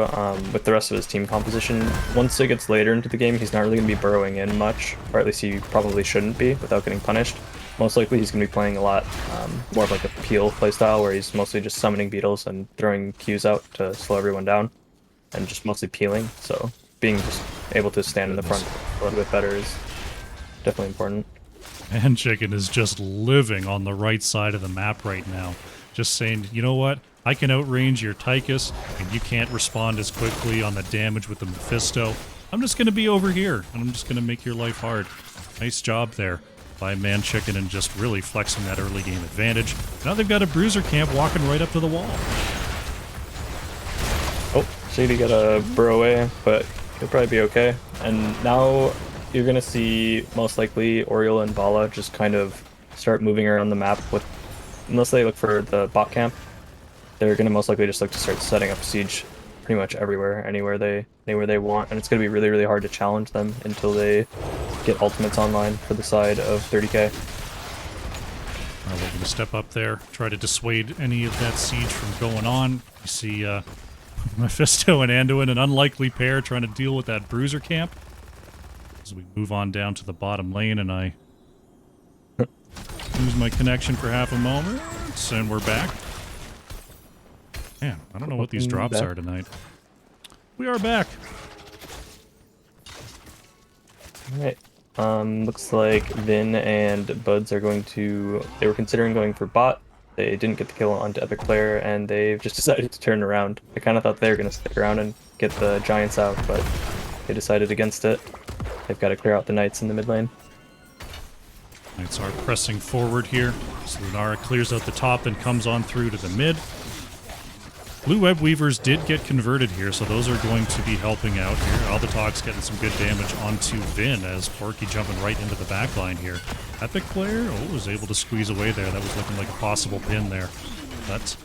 with the rest of his team composition. Once it gets later into the game, he's not really going to be burrowing in much, or at least he probably shouldn't be without getting punished. Most likely he's going to be playing a lot more of like a peel playstyle, where he's mostly just summoning beetles and throwing Qs out to slow everyone down, and just mostly peeling. So being just able to stand in the front a little bit better is definitely important. ManChicken is just living on the right side of the map right now. Just saying, you know what? I can outrange your Tychus, and you can't respond as quickly on the damage with the Mephisto. I'm just going to be over here, and I'm just going to make your life hard. Nice job there by ManChicken and just really flexing that early game advantage. Now they've got a bruiser camp walking right up to the wall. Oh, Shady got a burrow away, but he'll probably be okay. And now you're going to see most likely Oriole and Vala just kind of start moving around the map with, unless they look for the bot camp, they're going to most likely just look to start setting up siege pretty much everywhere, anywhere they want, and it's going to be really, really hard to challenge them until they get ultimates online for the side of 30k. Well, they're going to step up there, try to dissuade any of that siege from going on. You see Mephisto and Anduin, an unlikely pair, trying to deal with that bruiser camp. As we move on down to the bottom lane, and I lose my connection for half a moment, and we're back. Man, I don't know what these drops are tonight. We are back. Alright. Looks like Vin and Buds are going to... They were considering going for bot. They didn't get the kill onto Epic Player, and they've just decided to turn around. I kind of thought they were going to stick around and get the Giants out, but they decided against it. They've got to clear out the Knights in the mid lane. Knights are pressing forward here. So Lunara clears out the top and comes on through to the mid. Blue Web Weavers did get converted here, so those are going to be helping out here. Albatog's getting some good damage onto Vin as Porky jumping right into the backline here. Epic Player, was able to squeeze away there. That was looking like a possible pin there. But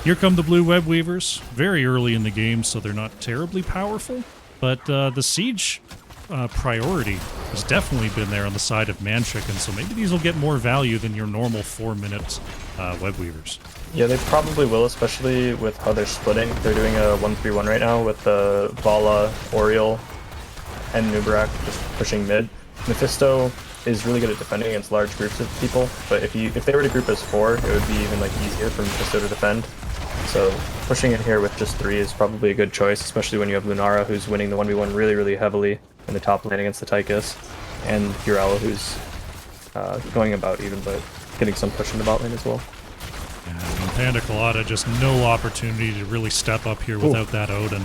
here come the Blue Web Weavers. Very early in the game, so they're not terribly powerful. But the siege priority has definitely been there on the side of ManChicken, so maybe these will get more value than your normal 4-minute Web Weavers. Yeah, they probably will, especially with how they're splitting. They're doing a 1-3-1 right now with the Vala, Oriole, and Nubarak just pushing mid. Mephisto is really good at defending against large groups of people, but if they were to group as 4, it would be even easier for Mephisto to defend. So pushing in here with just 3 is probably a good choice, especially when you have Lunara, who's winning the 1v1 really, really heavily in the top lane against the Tychus, and Urella, who's going about even, but getting some push in the bot lane as well. Yeah, I mean, Panda Colada, just no opportunity to really step up here without that Odin.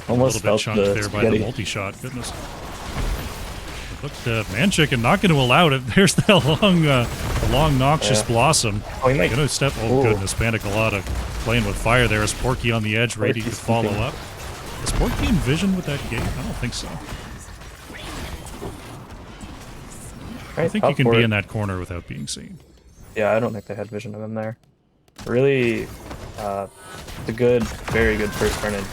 Almost a little bit chunked there by the multi-shot. Goodness. Look, ManChicken not going to allow it. There's that long Noxious Blossom. Oh, he might. Gonna step. Oh, goodness. Panda Colada playing with fire there. Is Porky on the edge, ready to follow up? Is Porky in vision with that gate? I don't think so. I think you can be in that corner without being seen. Yeah, I don't think they had vision of him there. Really, a good, very good first turn-in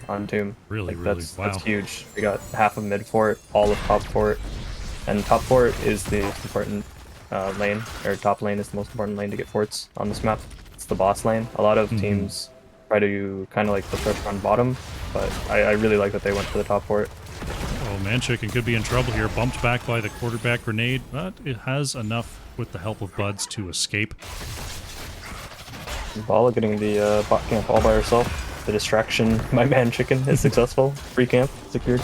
on Tomb. Really, that's huge. We got half of mid fort, all of top fort, and top fort is the most important lane, or top lane is the most important lane to get forts on this map. It's the boss lane. A lot of teams try to kind of put pressure on bottom, but I really like that they went for the top fort. Oh, ManChicken could be in trouble here. Bumped back by the quarterback grenade, but it has enough with the help of Buds to escape. Vala getting the bot camp all by herself. The distraction by ManChicken is successful. Free camp secured.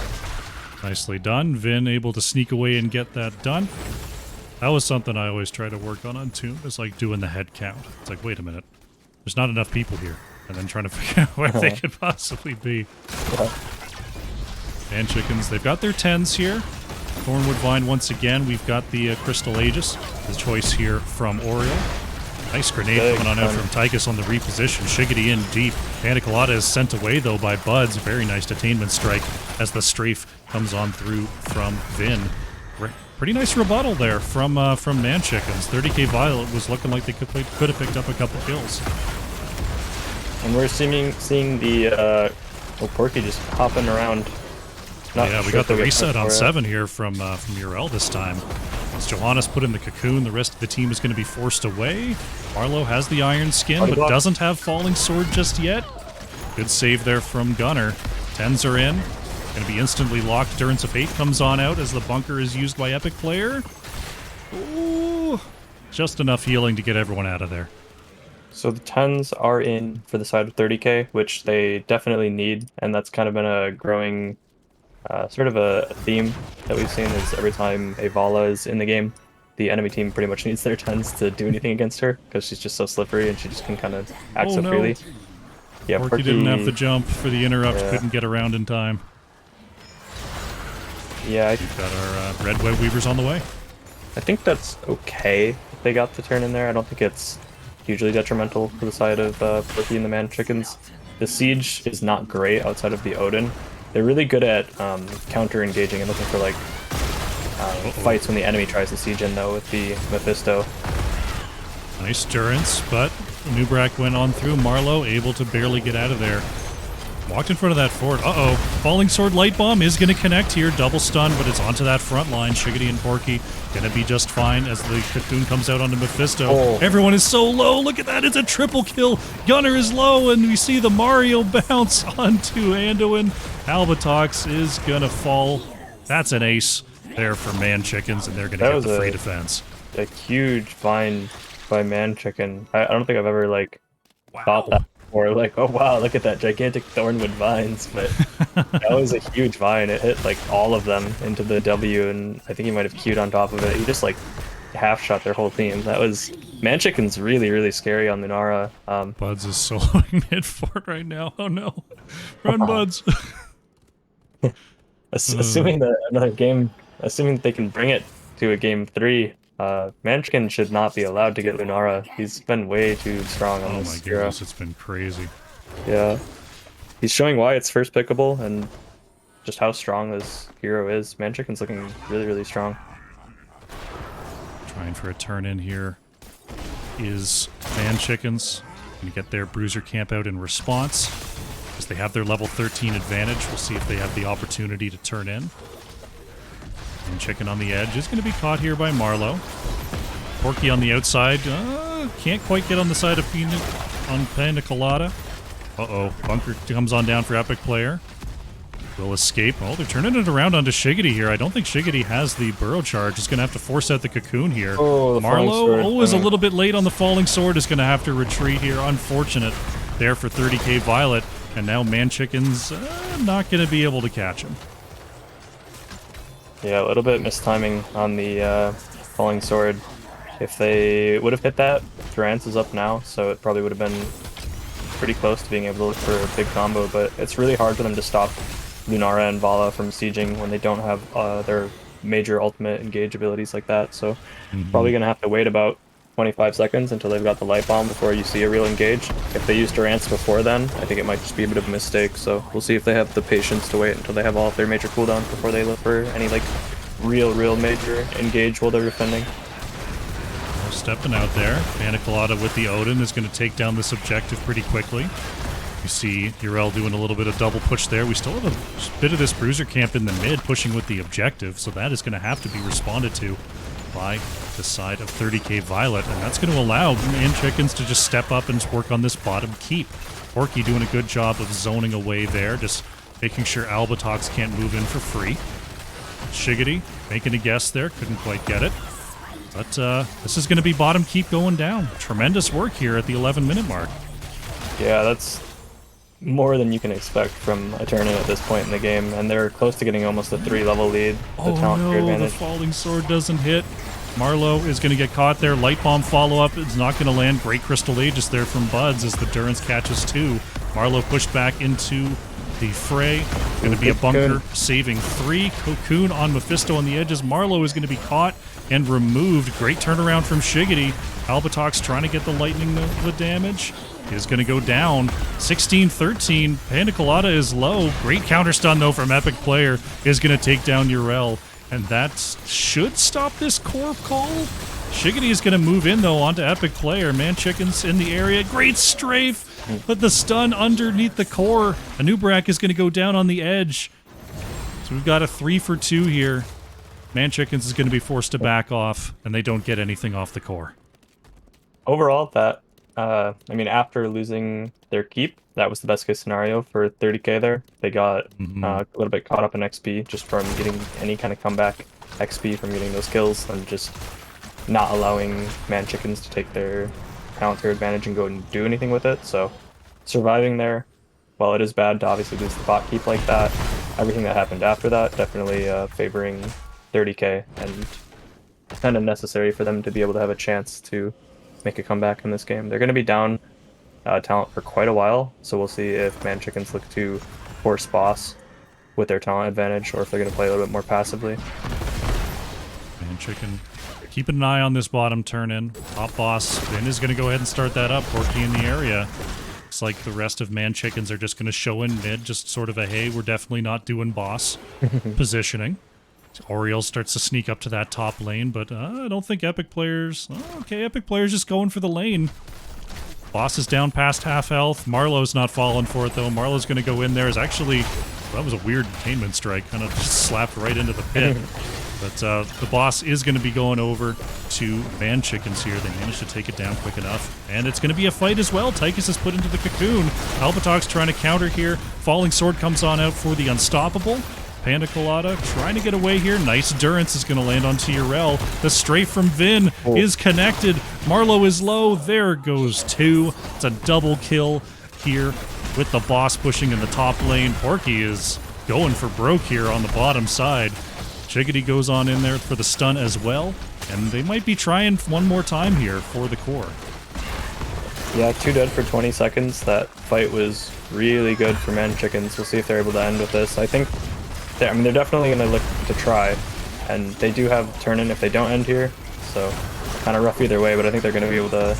Nicely done. Vin able to sneak away and get that done. That was something I always try to work on Tomb. It's like doing the head count. It's like, wait a minute. There's not enough people here. And then trying to figure out where they could possibly be. ManChickens, they've got their 10s here. Thornwood Vine once again. We've got the Crystal Aegis. The choice here from Oriole. Nice grenade coming on out from Tychus on the reposition. Shiggity in deep. Panda Colada is sent away though by Buds. Very nice detainment strike as the strafe comes on through from Vin. Pretty nice rebuttal there from ManChickens. 30k Violet was looking like they could have picked up a couple kills. And we're seeing the Porky just hopping around. Yeah, we got the reset on 7 here from Urel this time. As Johannes put in the cocoon, the rest of the team is going to be forced away. Marlowe has the Iron Skin, but doesn't have Falling Sword just yet. Good save there from Gunner. 10s are in. Going to be instantly locked. Durance of Fate comes on out as the bunker is used by Epic Player. Ooh, just enough healing to get everyone out of there. So the 10s are in for the side of 30k, which they definitely need, and that's kind of been a growing Sort of a theme that we've seen is every time a Vala is in the game, the enemy team pretty much needs their tens to do anything against her because she's just so slippery and she just can kind of act Oh so no. freely. Yeah, Porky didn't have the Porky. jump for the interrupt, Yeah. couldn't get around in time. Yeah, We've got our red web weavers on the way. I think that's okay if they got the turn in there. I don't think it's hugely detrimental for the side of Porky and the ManChickens. The siege is not great outside of the Odin. They're really good at counter engaging and looking for like fights when the enemy tries to siege in though with the Mephisto. Nice durance, but Nubrak went on through. Marlowe able to barely get out of there. Walked in front of that fort. Uh-oh. Falling Sword Light Bomb is going to connect here. Double stun, but it's onto that front line. Shiggity and Porky going to be just fine as the cocoon comes out onto Mephisto. Oh. Everyone is so low. Look at that. It's a triple kill. Gunner is low, and we see the Mario bounce onto Anduin. Albatox is going to fall. That's an ace there for ManChickens, and they're going to get the free defense. A huge vine by ManChicken. I don't think I've ever like thought that before. Like, oh wow, look at that gigantic Thornwood vines. But that was a huge vine. It hit like all of them into the W, and I think he might have queued on top of it. He just like half shot their whole team. That was ManChicken's really, really scary on Lunara. Buds is soloing mid fort right now. Oh no. Run, Buds. Assuming that another game, assuming that they can bring it to a game 3, ManChicken should not be allowed to get Lunara. He's been way too strong on this hero. Oh my goodness, it's been crazy. Yeah. He's showing why it's first pickable and just how strong this hero is. ManChicken's looking really, really strong. Trying for a turn in here is ManChickens. Gonna get their bruiser camp out in response. Because they have their level 13 advantage. We'll see if they have the opportunity to turn in. And Chicken on the edge is going to be caught here by Marlowe. Porky on the outside. Can't quite get on the side of Pina Colada. Uh-oh. Bunker comes on down for Epic Player. Will escape. Oh, they're turning it around onto Shiggity here. I don't think Shiggity has the burrow charge. He's going to have to force out the cocoon here. Oh, Marlowe is a little bit late on the falling sword. Is going to have to retreat here. Unfortunate there for 30k Violet. And now ManChicken's not going to be able to catch him. Yeah, a little bit mistiming on the falling sword. If they would have hit that, Durance is up now, so it probably would have been pretty close to being able to look for a big combo, but it's really hard for them to stop Lunara and Vala from sieging when they don't have their major ultimate engage abilities like that, so probably going to have to wait about 25 seconds until they've got the light bomb before you see a real engage. If they use Durance before then, I think it might just be a bit of a mistake, so we'll see if they have the patience to wait until they have all of their major cooldowns before they look for any like real major engage while they're defending. Well, stepping out there, Pina Colada with the Odin is going to take down this objective pretty quickly. You see Urel doing a little bit of double push there. We still have a bit of this bruiser camp in the mid pushing with the objective, so that is going to have to be responded to by the side of 30k Violet, and that's going to allow ManChickens to just step up and just work on this bottom keep. Porky doing a good job of zoning away there, just making sure Albatox can't move in for free. Shiggity making a guess there, couldn't quite get it. But this is going to be bottom keep going down. Tremendous work here at the 11-minute mark. Yeah, that's more than you can expect from a turn-in at this point in the game, and they're close to getting almost a 3-level lead. Oh no, the falling sword doesn't hit. Marlowe is going to get caught there. Light bomb follow-up is not going to land. Great Crystal Aegis there from Buds as the Durance catches 2. Marlowe pushed back into the fray. Going to be a bunker saving 3. Cocoon on Mephisto on the edges. Marlowe is going to be caught and removed. Great turnaround from Shiggity. Albatox trying to get the lightning the damage. Is going to go down. 16-13. Pina Colada is low. Great counter stun though from Epic Player. Is going to take down Urel. And that should stop this core call. Shiggity is going to move in, though, onto Epic Player. ManChickens in the area. Great strafe, but the stun underneath the core. Anubrak is going to go down on the edge. So we've got a 3 for 2 here. ManChickens is going to be forced to back off, and they don't get anything off the core. Overall, that, I mean, after losing their keep, that was the best case scenario for 30k there. They got a little bit caught up in XP just from getting any kind of comeback XP from getting those kills and just not allowing ManChickens to take their counter advantage and go and do anything with it. So surviving there, while it is bad to obviously lose the bot keep like that, everything that happened after that definitely favoring 30K, and kind of necessary for them to be able to have a chance to make a comeback in this game. They're going to be down talent for quite a while, so we'll see if ManChickens look to force boss with their talent advantage, or if they're going to play a little bit more passively. ManChicken keeping an eye on this bottom turn in. Top boss, Vin is going to go ahead and start that up. Porky in the area. Looks like the rest of ManChickens are just going to show in mid, just sort of a, hey, we're definitely not doing boss positioning. Oriole starts to sneak up to that top lane, but I don't think Epic players... Oh, okay, Epic players just going for the lane. Boss is down past half health. Marlowe's not falling for it, though. Marlowe's going to go in there. Is actually... That was a weird containment strike. Kind of just slapped right into the pit. But the boss is going to be going over to ManChickens here. They managed to take it down quick enough. And it's going to be a fight as well. Tychus is put into the cocoon. Albatog's trying to counter here. Falling Sword comes on out for the Unstoppable. Panda Colada trying to get away here. Nice Durance is going to land on TRL. The strafe from Vin is connected. Marlowe is low. There goes two. It's a double kill here with the boss pushing in the top lane. Porky is going for broke here on the bottom side. Chickadee goes on in there for the stun as well, and they might be trying one more time here for the core. Yeah, 2 dead for 20 seconds. That fight was really good for ManChickens. We'll see if they're able to end with this. I think, I mean, they're definitely going to look to try, and they do have turn-in if they don't end here, so kind of rough either way, but I think they're going to be able to,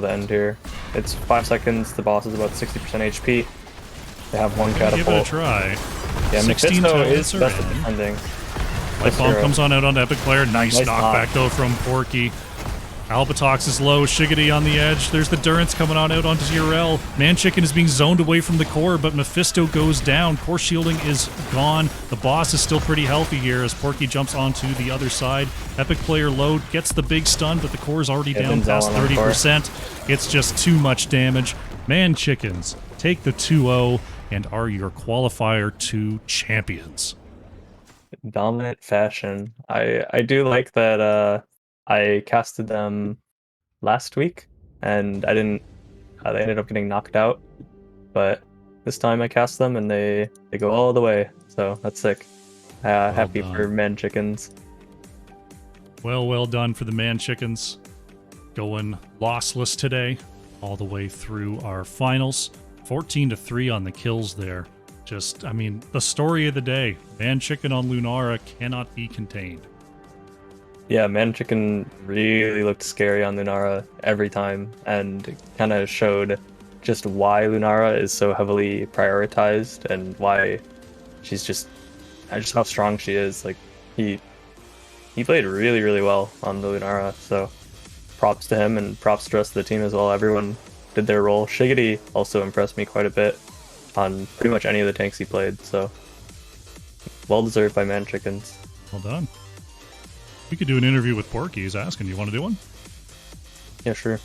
end here. It's 5 seconds, the boss is about 60% HP. They have one catapult. Give it a try. Yeah, 16 Mephisto is are best in. at defending. Light Bomb comes on out onto Epic Player. Nice knockback, though, from Porky. Albatox is low. Shiggity on the edge. There's the Durance coming on out onto TRL. ManChicken is being zoned away from the core, but Mephisto goes down. Core shielding is gone. The boss is still pretty healthy here as Porky jumps onto the other side. Epic Player low gets the big stun, but the core is already down past 30%. It's just too much damage. ManChickens take the 2-0 and are your Qualifier 2 champions. Dominant fashion. I do like that I casted them last week and I didn't they ended up getting knocked out, but this time I cast them and they go all the way, so that's sick. Happy for ManChickens. Well done for the ManChickens, going lossless today all the way through our finals. 14-3 on the kills there. Just, I mean, the story of the day. ManChicken on Lunara cannot be contained. Yeah, ManChicken really looked scary on Lunara every time, and kind of showed just why Lunara is so heavily prioritized and why she's just how strong she is. Like, he played really well on the Lunara, so props to him and props to the rest of the team as well. Everyone did their role. Shiggity also impressed me quite a bit on pretty much any of the tanks he played, so well deserved by ManChickens. Well done. We could do an interview with Porky. He's asking, do you want to do one? Yeah, sure.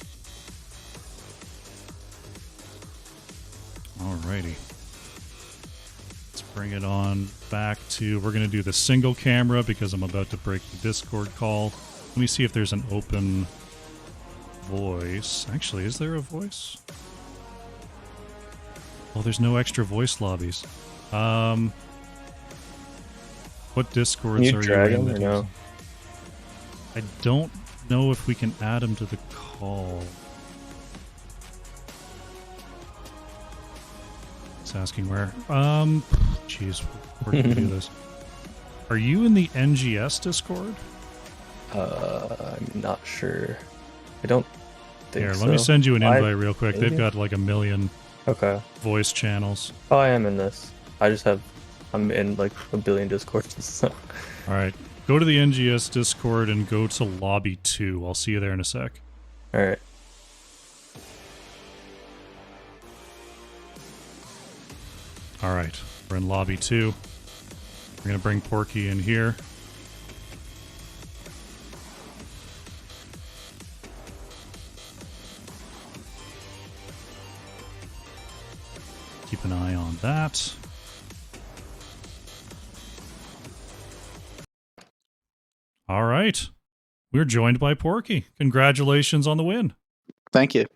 Alrighty. Let's bring it on back to, we're going to do the single camera because I'm about to break the Discord call. Let me see if there's an open voice. Actually, is there a voice? Oh, there's no extra voice lobbies. What Discords Can you drag them or no? I don't know if we can add them to the call. It's asking where. Jeez, where can we do this? Are you in the NGS Discord? I'm not sure. I don't think Here, so. let me send you an invite real quick. Maybe? They've got like 1 million voice channels. Oh, I am in this. I'm in like 1 billion Discords. So. Alright, go to the NGS Discord and go to Lobby 2. I'll see you there in a sec. Alright. Alright, we're in Lobby 2. We're going to bring Porky in here. Keep an eye on that. All right. We're joined by Porky. Congratulations on the win. Thank you.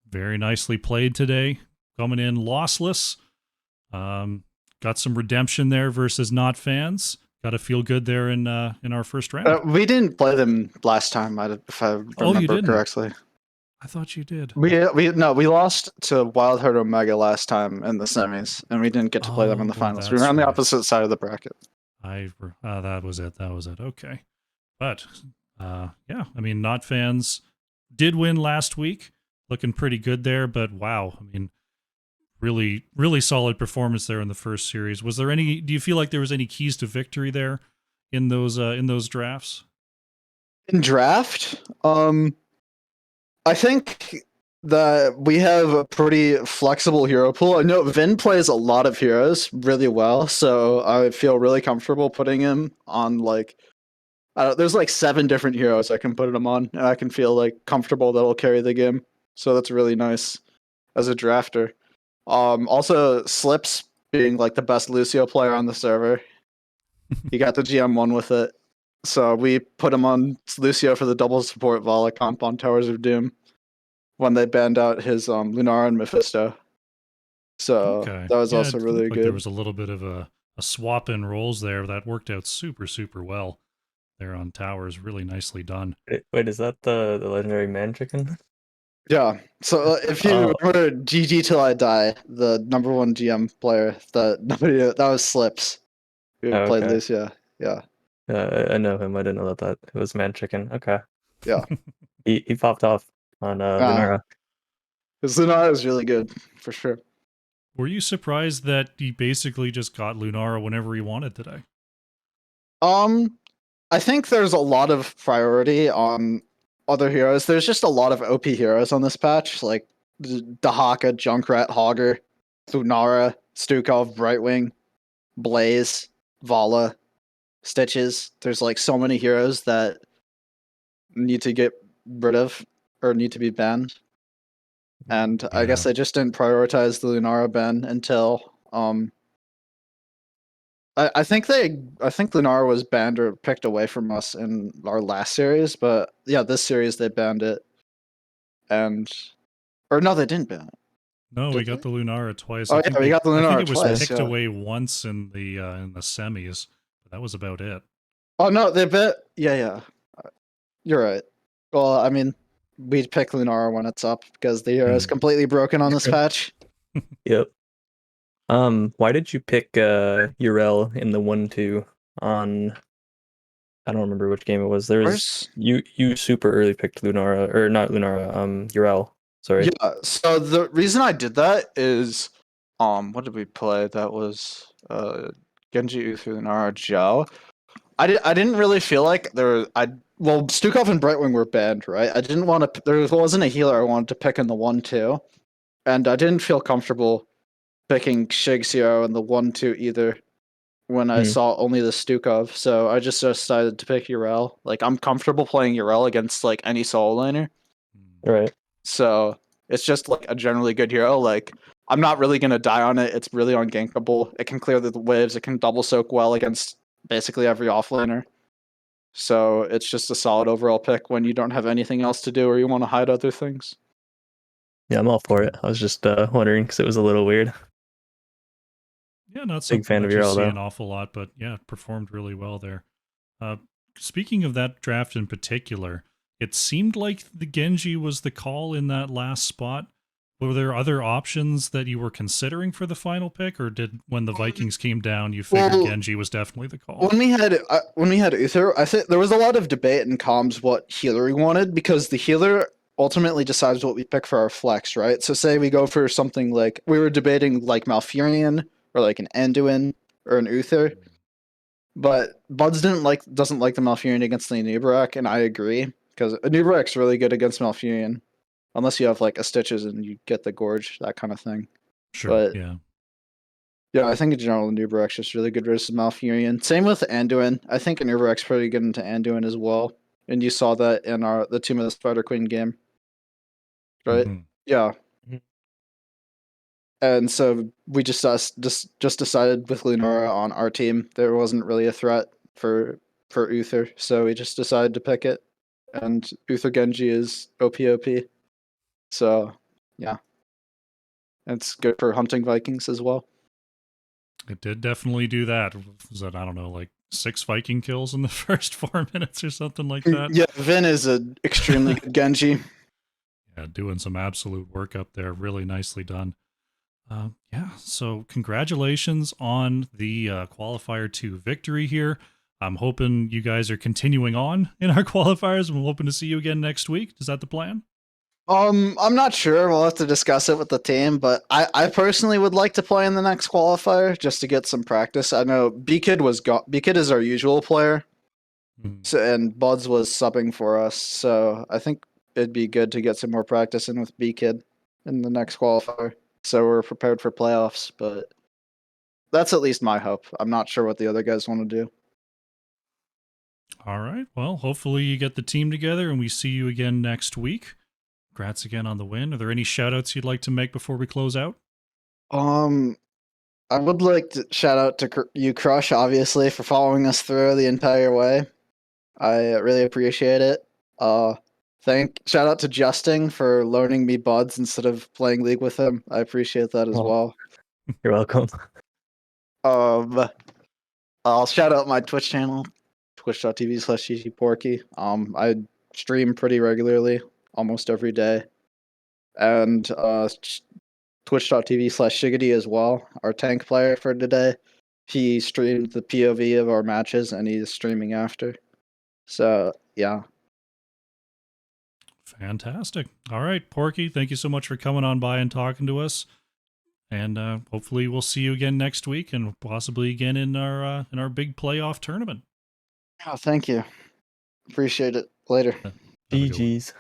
Very nicely played today. Coming in lossless. got some redemption there versus not fans. Got to feel good there in our first round. We didn't play them last time, if I remember you didn't? correctly. I thought you did. We lost to Wild Heart Omega last time in the semis, and we didn't get to play them in the finals. We were on the opposite side of the bracket. That was it. Okay, but yeah, I mean, not fans did win last week, looking pretty good there. But wow, I mean, really, really solid performance there in the first series. Was there any? Do you feel like there was any keys to victory there in those drafts? In draft, I think that we have a pretty flexible hero pool. I know Vin plays a lot of heroes really well, so I feel really comfortable putting him on there's 7 different heroes I can put him on, and I can feel comfortable that he'll carry the game. So that's really nice as a drafter. Also Slips being the best Lucio player on the server. He got the GM1 with it. So we put him on Lucio for the double support Vala comp on Towers of Doom when they banned out his Lunara and Mephisto. So that was also really good. There was a little bit of a swap in roles there that worked out super, super well there on Towers. Really nicely done. Wait, is that the legendary ManChicken? Yeah. So if you remember GG Till I Die, the #1 GM player, that was Slips who played Lucio. Yeah. I know him. I didn't know that it was ManChicken. Okay. Yeah. he popped off on Lunara. His Lunara is really good, for sure. Were you surprised that he basically just got Lunara whenever he wanted today? I think there's a lot of priority on other heroes. There's just a lot of OP heroes on this patch, like Dahaka, Junkrat, Hogger, Lunara, Stukov, Brightwing, Blaze, Vala, Stitches. There's so many heroes that need to get rid of or need to be banned. And I guess they just didn't prioritize the Lunara ban until I think Lunara was banned or picked away from us in our last series, but yeah, this series they banned it. Or no, they didn't ban it. No, we got the Lunara twice. Oh yeah, we got the Lunara I think it was twice, picked away once in the semis, but that was about it. Oh no, they bet. Yeah. You're right. Well, I mean, we'd pick Lunara when it's up because the hero is completely broken on this patch. Yep. Why did you pick Urel in the 1-2 on? I don't remember which game it was. You super early picked Lunara, or not Lunara, Urel. Sorry. Yeah, so the reason I did that is what did we play? That was Genji, Uther, Lunara, Zhao. I didn't really feel like Stukov and Brightwing were banned, right? I didn't want to there wasn't a healer I wanted to pick in the 1-2. And I didn't feel comfortable picking Shig's hero in the 1-2 either when I saw only the Stukov, so I just decided to pick Urel. I'm comfortable playing Urel against any solo laner. Right. So it's just a generally good hero. I'm not really gonna die on it. It's really ungankable. It can clear the waves. It can double soak well against basically every offlaner. So it's just a solid overall pick when you don't have anything else to do or you want to hide other things. Yeah, I'm all for it. I was just wondering because it was a little weird. Yeah, not big fan of you Urel, see though. An awful lot, but yeah, performed really well there. Speaking of that draft in particular, it seemed like the Genji was the call in that last spot. Were there other options that you were considering for the final pick, or when the Vikings came down, you figured Genji was definitely the call? When we had Uther, I think there was a lot of debate in comms what healer we wanted, because the healer ultimately decides what we pick for our flex, right? So say we go for something we were debating Malfurion or an Anduin or an Uther, but Buds doesn't like the Malfurion against the Anubarak, and I agree, because Anubarak's really good against Malfurion, unless you have a Stitches and you get the Gorge, that kind of thing. Sure, but yeah, I think in general Anubarak's just really good versus Malfurion. Same with Anduin. I think Anubarak's pretty good into Anduin as well, and you saw that in the Tomb of the Spider Queen game. Right? Mm-hmm. Yeah. And so we just decided with Lunara on our team there wasn't really a threat for Uther, so we just decided to pick it. And Uther Genji is OP. So yeah, it's good for hunting Vikings as well. It did definitely do that. Was that, I don't know, like 6 Viking kills in the first 4 minutes or something like that? Yeah, Vin is an extremely good Genji. Yeah, doing some absolute work up there. Really nicely done. Yeah, so congratulations on the Qualifier 2 victory here. I'm hoping you guys are continuing on in our qualifiers. I'm hoping to see you again next week. Is that the plan? I'm not sure. We'll have to discuss it with the team, but I personally would like to play in the next qualifier just to get some practice. I know B Kid is our usual player, Mhm. so and Buds was subbing for us, so I think it'd be good to get some more practice in with B Kid in the next qualifier, so we're prepared for playoffs. But that's at least my hope. I'm not sure what the other guys want to do. All right. Well, hopefully you get the team together and we see you again next week. Congrats again on the win. Are there any shout outs you'd like to make before we close out? Um, I would like to shout out to you, Crush, obviously, for following us through the entire way. I really appreciate it. Uh, shout out to Justin for loaning me Buds instead of playing League with him. I appreciate that as Oh, well. you're welcome. Um, I'll shout out my Twitch channel, twitch.tv/GGPorky. I stream pretty regularly, almost every day, and twitch.tv/Shiggity as well. Our tank player for today, he streamed the POV of our matches, and he's streaming after. So yeah. Fantastic. All right, Porky, thank you so much for coming on by and talking to us. And hopefully we'll see you again next week and possibly again in our big playoff tournament. Oh, thank you. Appreciate it. Later. Have a good one. GG's.